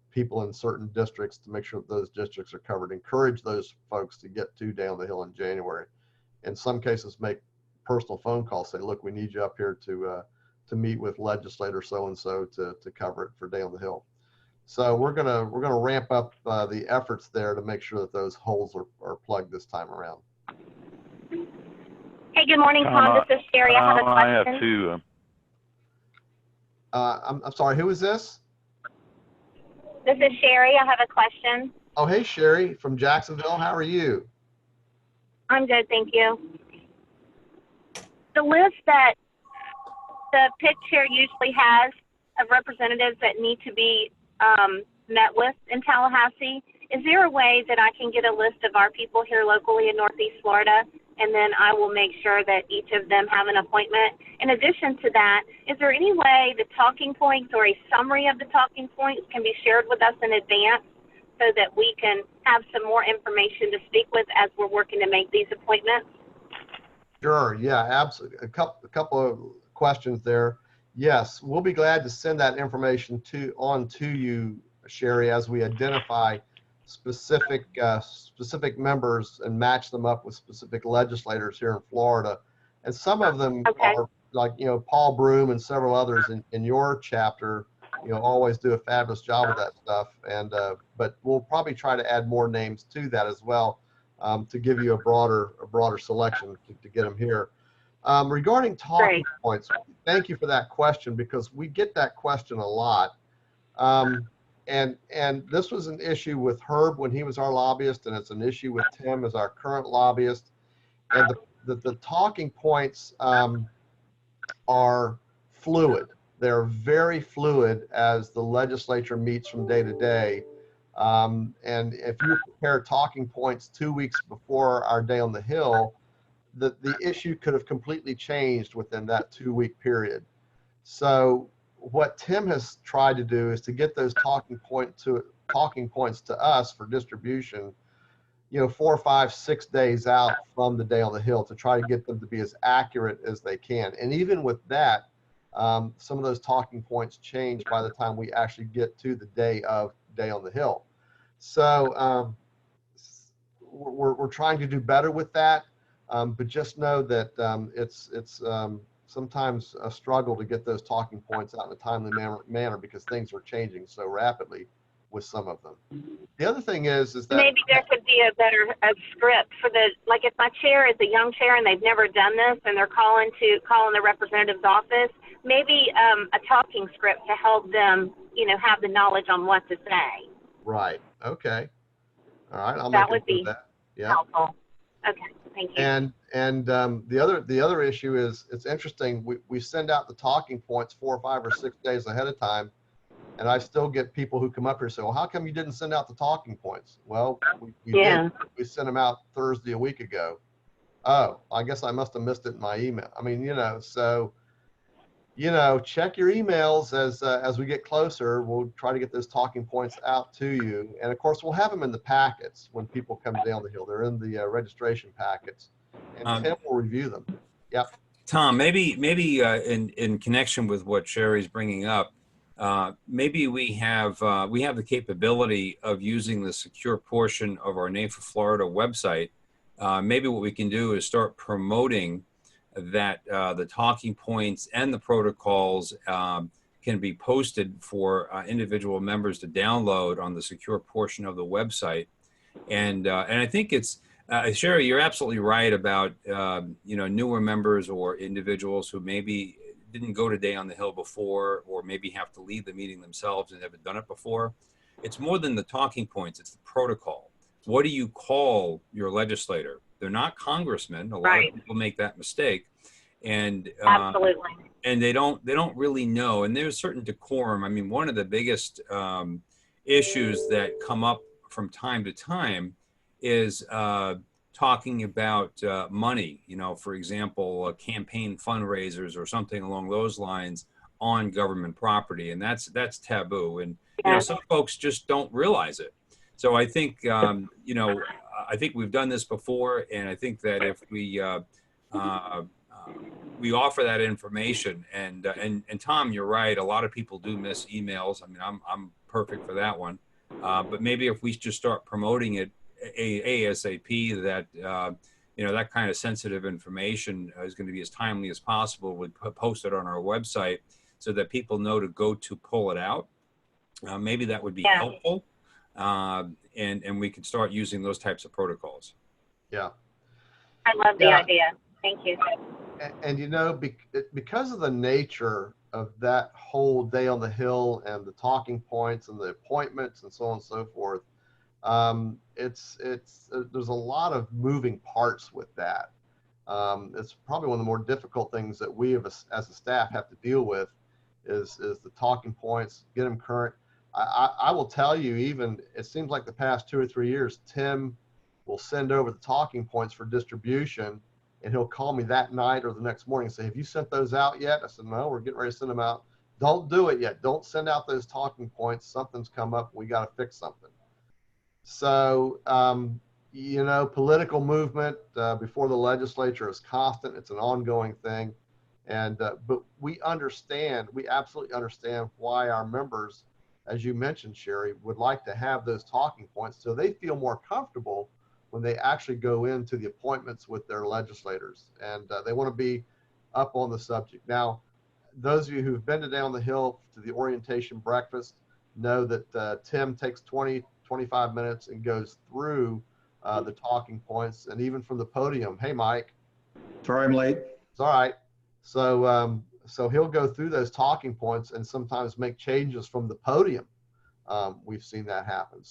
people in certain districts to make sure that those districts are covered. Encourage those folks to get to Day on the Hill in January. In some cases, make personal phone calls, say, look, we need you up here to meet with legislator so-and-so to cover it for Day on the Hill. So we're gonna ramp up the efforts there to make sure that those holes are plugged this time around. Hey, good morning, Tom. This is Sherry. I have a question. I have two. I'm sorry, who is this? This is Sherry. I have a question. Oh, hey, Sherry from Jacksonville. How are you? I'm good, thank you. The list that the PIC chair usually has of representatives that need to be met with in Tallahassee, is there a way that I can get a list of our people here locally in Northeast Florida, and then I will make sure that each of them have an appointment? In addition to that, is there any way the talking points or a summary of the talking points can be shared with us in advance so that we can have some more information to speak with as we're working to make these appointments? Sure, yeah, absolutely. A couple of questions there. Yes, we'll be glad to send that information on to you, Sherry, as we identify specific members and match them up with specific legislators here in Florida. And some of them are like, Paul Broom and several others in your chapter, always do a fabulous job of that stuff. And but we'll probably try to add more names to that as well, to give you a broader selection to get them here. Regarding talking points, thank you for that question, because we get that question a lot. And this was an issue with Herb when he was our lobbyist, and it's an issue with Tim as our current lobbyist. And the talking points are fluid. They're very fluid as the legislature meets from day to day. And if you prepare talking points 2 weeks before our Day on the Hill, the issue could have completely changed within that 2-week period. So what Tim has tried to do is to get those talking points to us for distribution, 4, 5, 6 days out from the Day on the Hill, to try to get them to be as accurate as they can. And even with that, some of those talking points change by the time we actually get to the day of Day on the Hill. So we're trying to do better with that. But just know that it's sometimes a struggle to get those talking points out in a timely manner because things are changing so rapidly with some of them. The other thing is that Maybe there could be a better script for the, like if my chair is a young chair and they've never done this and they're calling the representative's office, maybe a talking script to help them, have the knowledge on what to say. right. Okay. All right. I'll That make would a note be of that. Yeah. helpful. Okay, thank you. And the other issue is it's interesting. We send out the talking points 4 or 5 or 6 days ahead of time, and I still get people who come up here and say, "Well, how come you didn't send out the talking points?" Well, we did. We sent them out Thursday a week ago. Oh, I guess I must have missed it in my email. I mean, so check your emails as we get closer. We'll try to get those talking points out to you, and of course, we'll have them in the packets when people come down the hill. They're in the registration packets, and Tim will review them. Yep. Tom, maybe in connection with what Sherry's bringing up, maybe we have the capability of using the secure portion of our NAFA Florida website. Maybe what we can do is start promoting that the talking points and the protocols can be posted for individual members to download on the secure portion of the website. And I think it's, Sherry, you're absolutely right about, newer members or individuals who maybe didn't go to Day on the Hill before, or maybe have to lead the meeting themselves and haven't done it before. It's more than the talking points, it's the protocol. What do you call your legislator? They're not congressmen. A lot of people make that mistake. And absolutely. And they don't really know. And there's certain decorum. I mean, one of the biggest issues that come up from time to time is talking about money, for example, campaign fundraisers or something along those lines on government property. And that's taboo. And, some folks just don't realize it. So I think, I think we've done this before. And I think that if we offer that information, and Tom, you're right. A lot of people do miss emails. I mean, I'm perfect for that one. But maybe if we just start promoting it ASAP, that, that kind of sensitive information is going to be as timely as possible. We post it on our website so that people know to go to pull it out. Maybe that would be helpful. And we could start using those types of protocols. Yeah. I love the idea. Thank you. And because of the nature of that whole Day on the Hill and the talking points and the appointments and so on and so forth, there's a lot of moving parts with that. It's probably one of the more difficult things that we as a staff have to deal with is the talking points, get them current. I will tell you, even it seems like the past 2 or 3 years, Tim will send over the talking points for distribution, and he'll call me that night or the next morning and say, "Have you sent those out yet?" I said, "No, we're getting ready to send them out." "Don't do it yet. Don't send out those talking points. Something's come up. We got to fix something." So, political movement before the legislature is constant. It's an ongoing thing. And but we absolutely understand why our members, as you mentioned, Sherry, would like to have those talking points so they feel more comfortable when they actually go into the appointments with their legislators, and they want to be up on the subject. Now, those of you who've been to Down the Hill to the orientation breakfast know that Tim takes 20-25 minutes and goes through the talking points, and even from the podium. Hey, Mike. Sorry I'm late. It's all right. So he'll go through those talking points and sometimes make changes from the podium. We've seen that happen.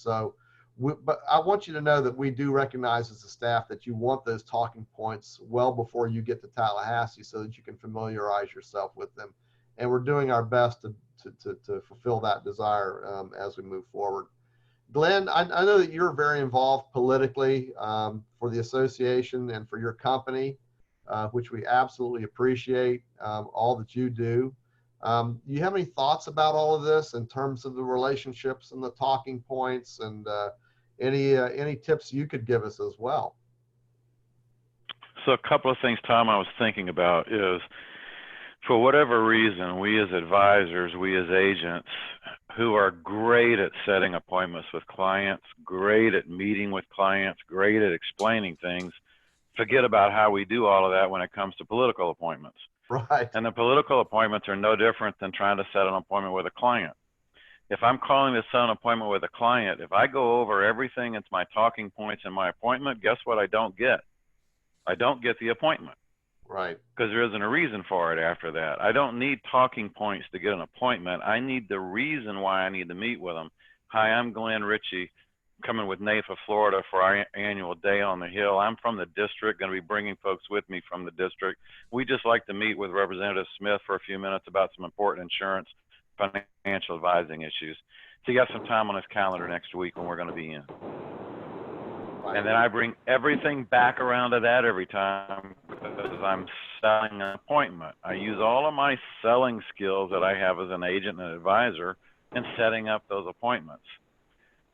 But I want you to know that we do recognize as a staff that you want those talking points well before you get to Tallahassee so that you can familiarize yourself with them. And we're doing our best to fulfill that desire as we move forward. Glenn, I know that you're very involved politically for the association and for your company, which we absolutely appreciate all that you do. Do you have any thoughts about all of this in terms of the relationships and the talking points, and any tips you could give us as well? So a couple of things, Tom, I was thinking about is, for whatever reason, we as advisors, we as agents who are great at setting appointments with clients, great at meeting with clients, great at explaining things, forget about how we do all of that when it comes to political appointments. Right. And the political appointments are no different than trying to set an appointment with a client. If I'm calling to set an appointment with a client, if I go over everything, it's my talking points in my appointment, guess what I don't get? I don't get the appointment. Right. Because there isn't a reason for it after that. I don't need talking points to get an appointment. I need the reason why I need to meet with them. Hi, I'm Glenn Ritchie, coming with NAIFA, Florida for our annual Day on the Hill. I'm from the district, going to be bringing folks with me from the district. We just like to meet with Representative Smith for a few minutes about some important insurance, financial advising issues. So you got some time on his calendar next week when we're going to be in. Right. And then I bring everything back around to that every time because I'm selling an appointment. I use all of my selling skills that I have as an agent and advisor in setting up those appointments.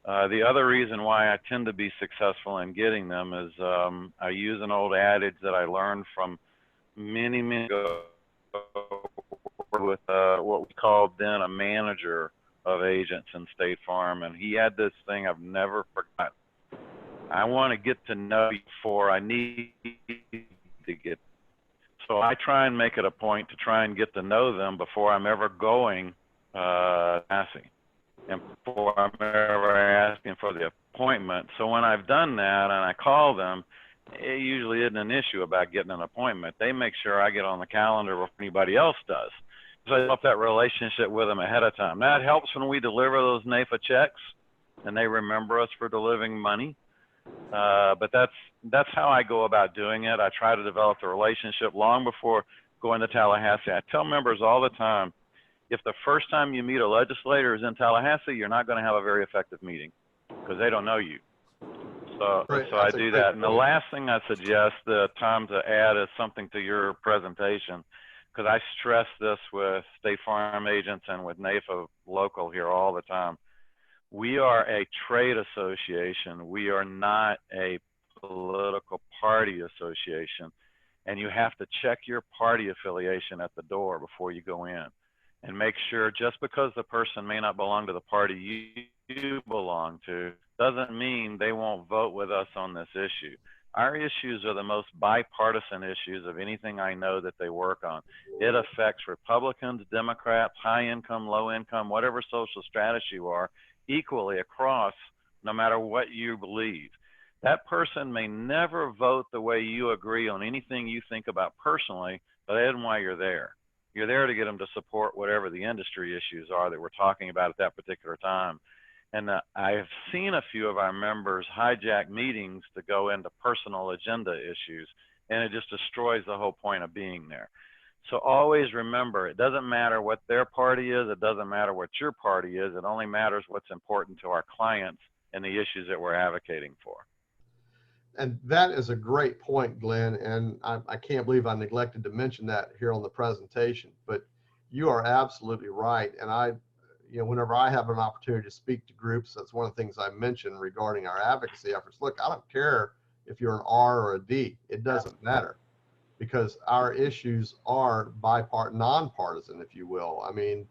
The other reason why I tend to be successful in getting them is I use an old adage that I learned from many ago with what we called then a manager of agents in State Farm, and he had this thing I've never forgotten. I want to get to know you before I need to get. So I try and make it a point to try and get to know them before I'm ever going asking, and before I'm ever asking for the appointment. So when I've done that and I call them, it usually isn't an issue about getting an appointment. They make sure I get on the calendar before anybody else does. So I develop that relationship with them ahead of time. That helps when we deliver those NAIFA checks and they remember us for delivering money. But that's how I go about doing it. I try to develop the relationship long before going to Tallahassee. I tell members all the time, if the first time you meet a legislator is in Tallahassee, you're not going to have a very effective meeting because they don't know you. So I do that. And the last thing I suggest, Tom, to add is something to your presentation, because I stress this with State Farm agents and with NAIFA local here all the time. We are a trade association. We are not a political party association. And you have to check your party affiliation at the door before you go in. And make sure, just because the person may not belong to the party you belong to, doesn't mean they won't vote with us on this issue. Our issues are the most bipartisan issues of anything I know that they work on. It affects Republicans, Democrats, high income, low income, whatever social status you are, equally across, no matter what you believe. That person may never vote the way you agree on anything you think about personally, but that isn't why you're there. You're there to get them to support whatever the industry issues are that we're talking about at that particular time. And I've seen a few of our members hijack meetings to go into personal agenda issues, and it just destroys the whole point of being there. So always remember, it doesn't matter what their party is, it doesn't matter what your party is, it only matters what's important to our clients and the issues that we're advocating for. And that is a great point, Glenn. And I can't believe I neglected to mention that here on the presentation, but you are absolutely right. And whenever I have an opportunity to speak to groups, that's one of the things I mentioned regarding our advocacy efforts. Look, I don't care if you're an R or a D, it doesn't matter, because our issues are nonpartisan, if you will. I mean,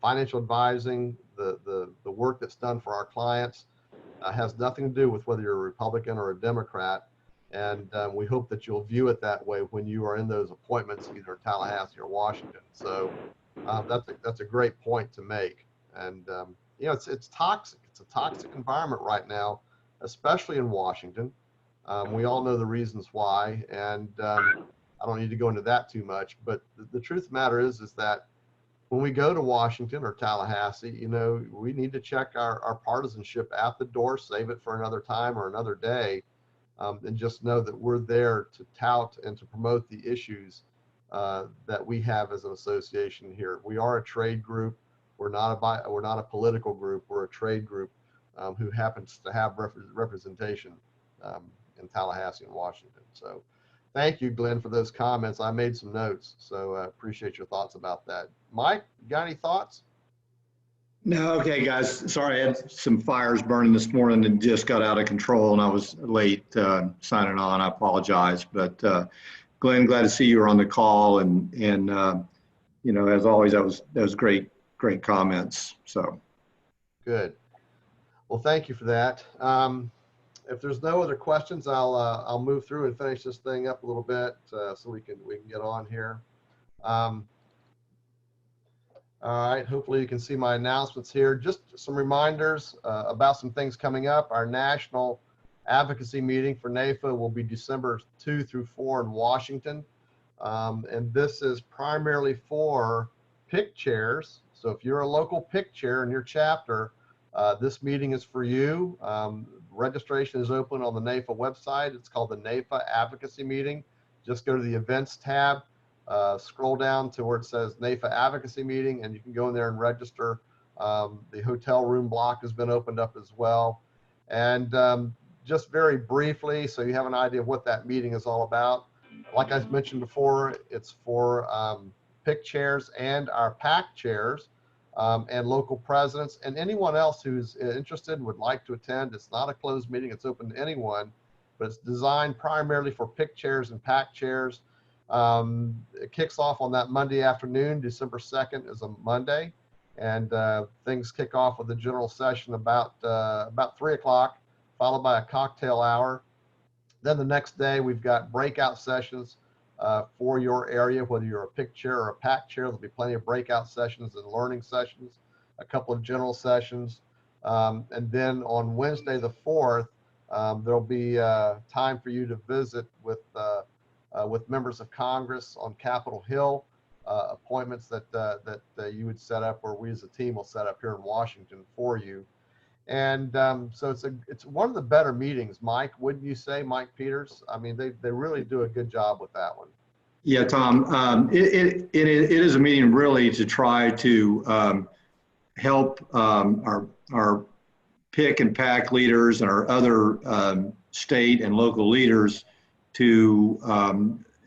financial advising, the work that's done for our clients has nothing to do with whether you're a Republican or a Democrat. And we hope that you'll view it that way when you are in those appointments, either in Tallahassee or Washington. So that's a great point to make. And it's toxic. It's a toxic environment right now, especially in Washington. We all know the reasons why, and I don't need to go into that too much. But the truth of the matter is that when we go to Washington or Tallahassee, we need to check our partisanship at the door, save it for another time or another day, and just know that we're there to tout and to promote the issues that we have as an association here. We are a trade group. We're not a political group. We're a trade group who happens to have representation in Tallahassee and Washington. So thank you, Glenn, for those comments. I made some notes, so I appreciate your thoughts about that. Mike, you got any thoughts? No, okay, guys. Sorry, I had some fires burning this morning and just got out of control, and I was late signing on. I apologize, but Glenn, glad to see you were on the call, and as always, that was great comments. So good. Well, thank you for that. if there's no other questions, I'll move through and finish this thing up a little bit so we can get on here. All right, hopefully you can see my announcements here. Just some reminders about some things coming up. Our national advocacy meeting for NAIFA will be December 2 through 4 in Washington. And this is primarily for PIC chairs. So if you're a local PIC chair in your chapter, this meeting is for you. Registration is open on the NAIFA website. It's called the NAIFA Advocacy Meeting. Just go to the events tab. Scroll down to where it says NAIFA Advocacy Meeting, and you can go in there and register. The hotel room block has been opened up as well. And just very briefly, so you have an idea of what that meeting is all about. Like I mentioned before, it's for PIC chairs and our PAC chairs and local presidents and anyone else who's interested and would like to attend. It's not a closed meeting. It's open to anyone, but it's designed primarily for PIC chairs and PAC chairs. It kicks off on that Monday afternoon. December 2nd is a Monday, and things kick off with a general session about 3 o'clock, followed by a cocktail hour. Then the next day we've got breakout sessions for your area, whether you're a PIC chair or a PAC chair. There'll be plenty of breakout sessions and learning sessions, a couple of general sessions, and then on Wednesday the 4th, there'll be time for you to visit with members of Congress on Capitol Hill, appointments that you would set up, or we as a team will set up here in Washington for you. And so it's one of the better meetings, Mike, wouldn't you say, Mike Peters? I mean, they really do a good job with that one. Yeah, Tom, it is a meeting really to try to help our PIC and PAC leaders and our other state and local leaders to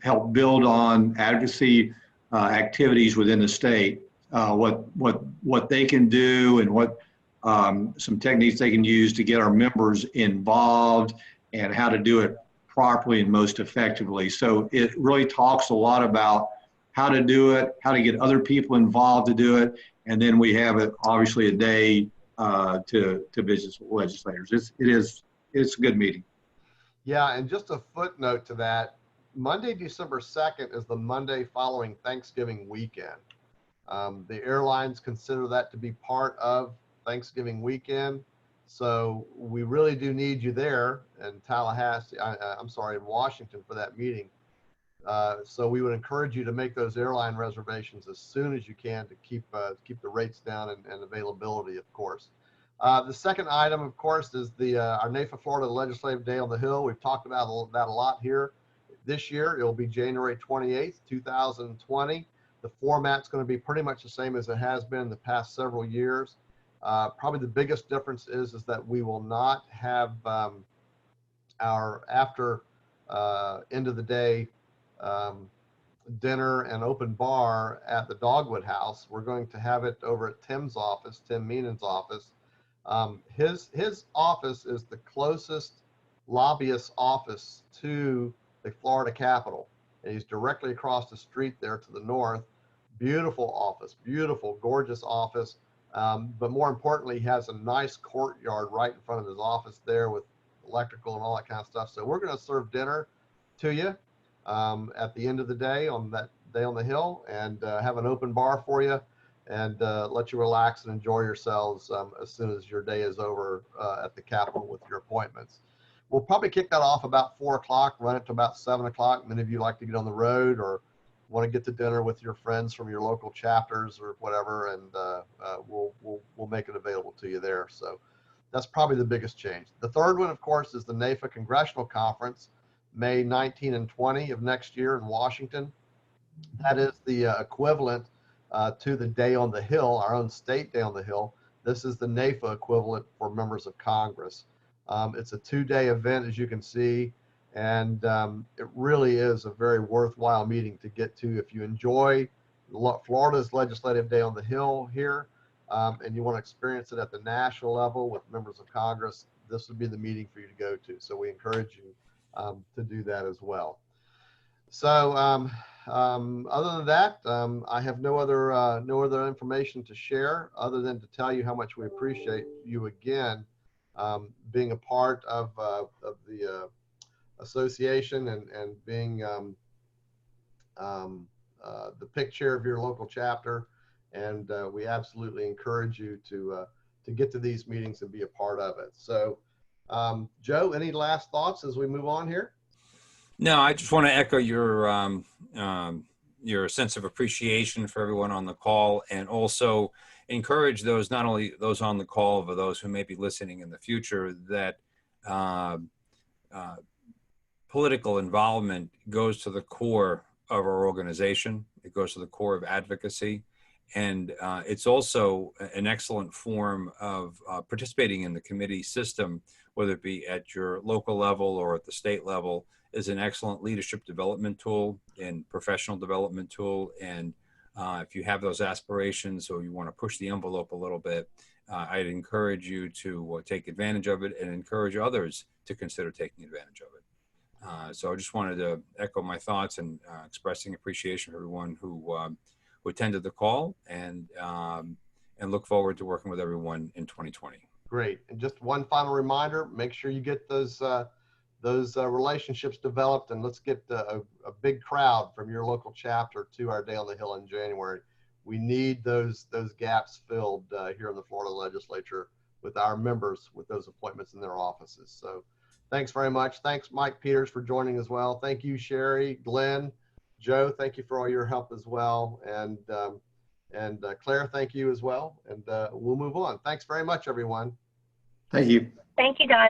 help build on advocacy activities within the state, what they can do and what some techniques they can use to get our members involved and how to do it properly and most effectively. So it really talks a lot about how to do it, how to get other people involved to do it, and then we have it obviously a day to visit legislators. It's a good meeting. Yeah, and just a footnote to that, Monday, December 2nd is the Monday following Thanksgiving weekend. The airlines consider that to be part of Thanksgiving weekend. So we really do need you there in Tallahassee, in Washington for that meeting. So we would encourage you to make those airline reservations as soon as you can to keep the rates down and availability, of course. The second item, of course, is our NAIFA Florida Legislative Day on the Hill. We've talked about that a lot here. This year, it will be January 28th, 2020. The format's going to be pretty much the same as it has been in the past several years. Probably the biggest difference is that we will not have our after end of the day dinner and open bar at the Dogwood House. We're going to have it over at Tim's office, Tim Meenan's office. His office is the closest lobbyist office to the Florida Capitol. And he's directly across the street there to the north. Beautiful office, beautiful, gorgeous office. But more importantly, he has a nice courtyard right in front of his office there with electrical and all that kind of stuff. So we're going to serve dinner to you at the end of the day on that day on the Hill, and have an open bar for you, and let you relax and enjoy yourselves as soon as your day is over at the Capitol with your appointments. We'll probably kick that off about 4 o'clock, run it to about 7 o'clock. Many of you like to get on the road or want to get to dinner with your friends from your local chapters or whatever, and we'll make it available to you there. So that's probably the biggest change. The third one, of course, is the NAIFA Congressional Conference, May 19 and 20 of next year in Washington. That is the equivalent to the Day on the Hill, our own state Day on the Hill. This is the NAIFA equivalent for members of Congress. It's a 2-day event, as you can see, and it really is a very worthwhile meeting to get to. If you enjoy Florida's Legislative Day on the Hill here, and you want to experience it at the national level with members of Congress, this would be the meeting for you to go to. So we encourage you to do that as well. So other than that, I have no other information to share other than to tell you how much we appreciate you again being a part of the association and being the PIC chair of your local chapter. And we absolutely encourage you to get to these meetings and be a part of it. So, Joe, any last thoughts as we move on here? No, I just want to echo your sense of appreciation for everyone on the call, and also encourage those, not only those on the call, but those who may be listening in the future, that political involvement goes to the core of our organization. It goes to the core of advocacy. And it's also an excellent form of participating in the committee system, whether it be at your local level or at the state level, is an excellent leadership development tool and professional development tool. And if you have those aspirations or you want to push the envelope a little bit, I'd encourage you to take advantage of it and encourage others to consider taking advantage of it. So I just wanted to echo my thoughts and expressing appreciation for everyone who attended the call, and look forward to working with everyone in 2020. Great. And just one final reminder, make sure you get those relationships developed, and let's get a big crowd from your local chapter to our Day on the Hill in January. We need those gaps filled here in the Florida legislature with our members with those appointments in their offices. So thanks very much. Thanks, Mike Peters, for joining as well. Thank you, Sherry, Glenn, Joe, thank you for all your help as well. And Claire, thank you as well. And we'll move on. Thanks very much, everyone. Thank you. Thank you, guys.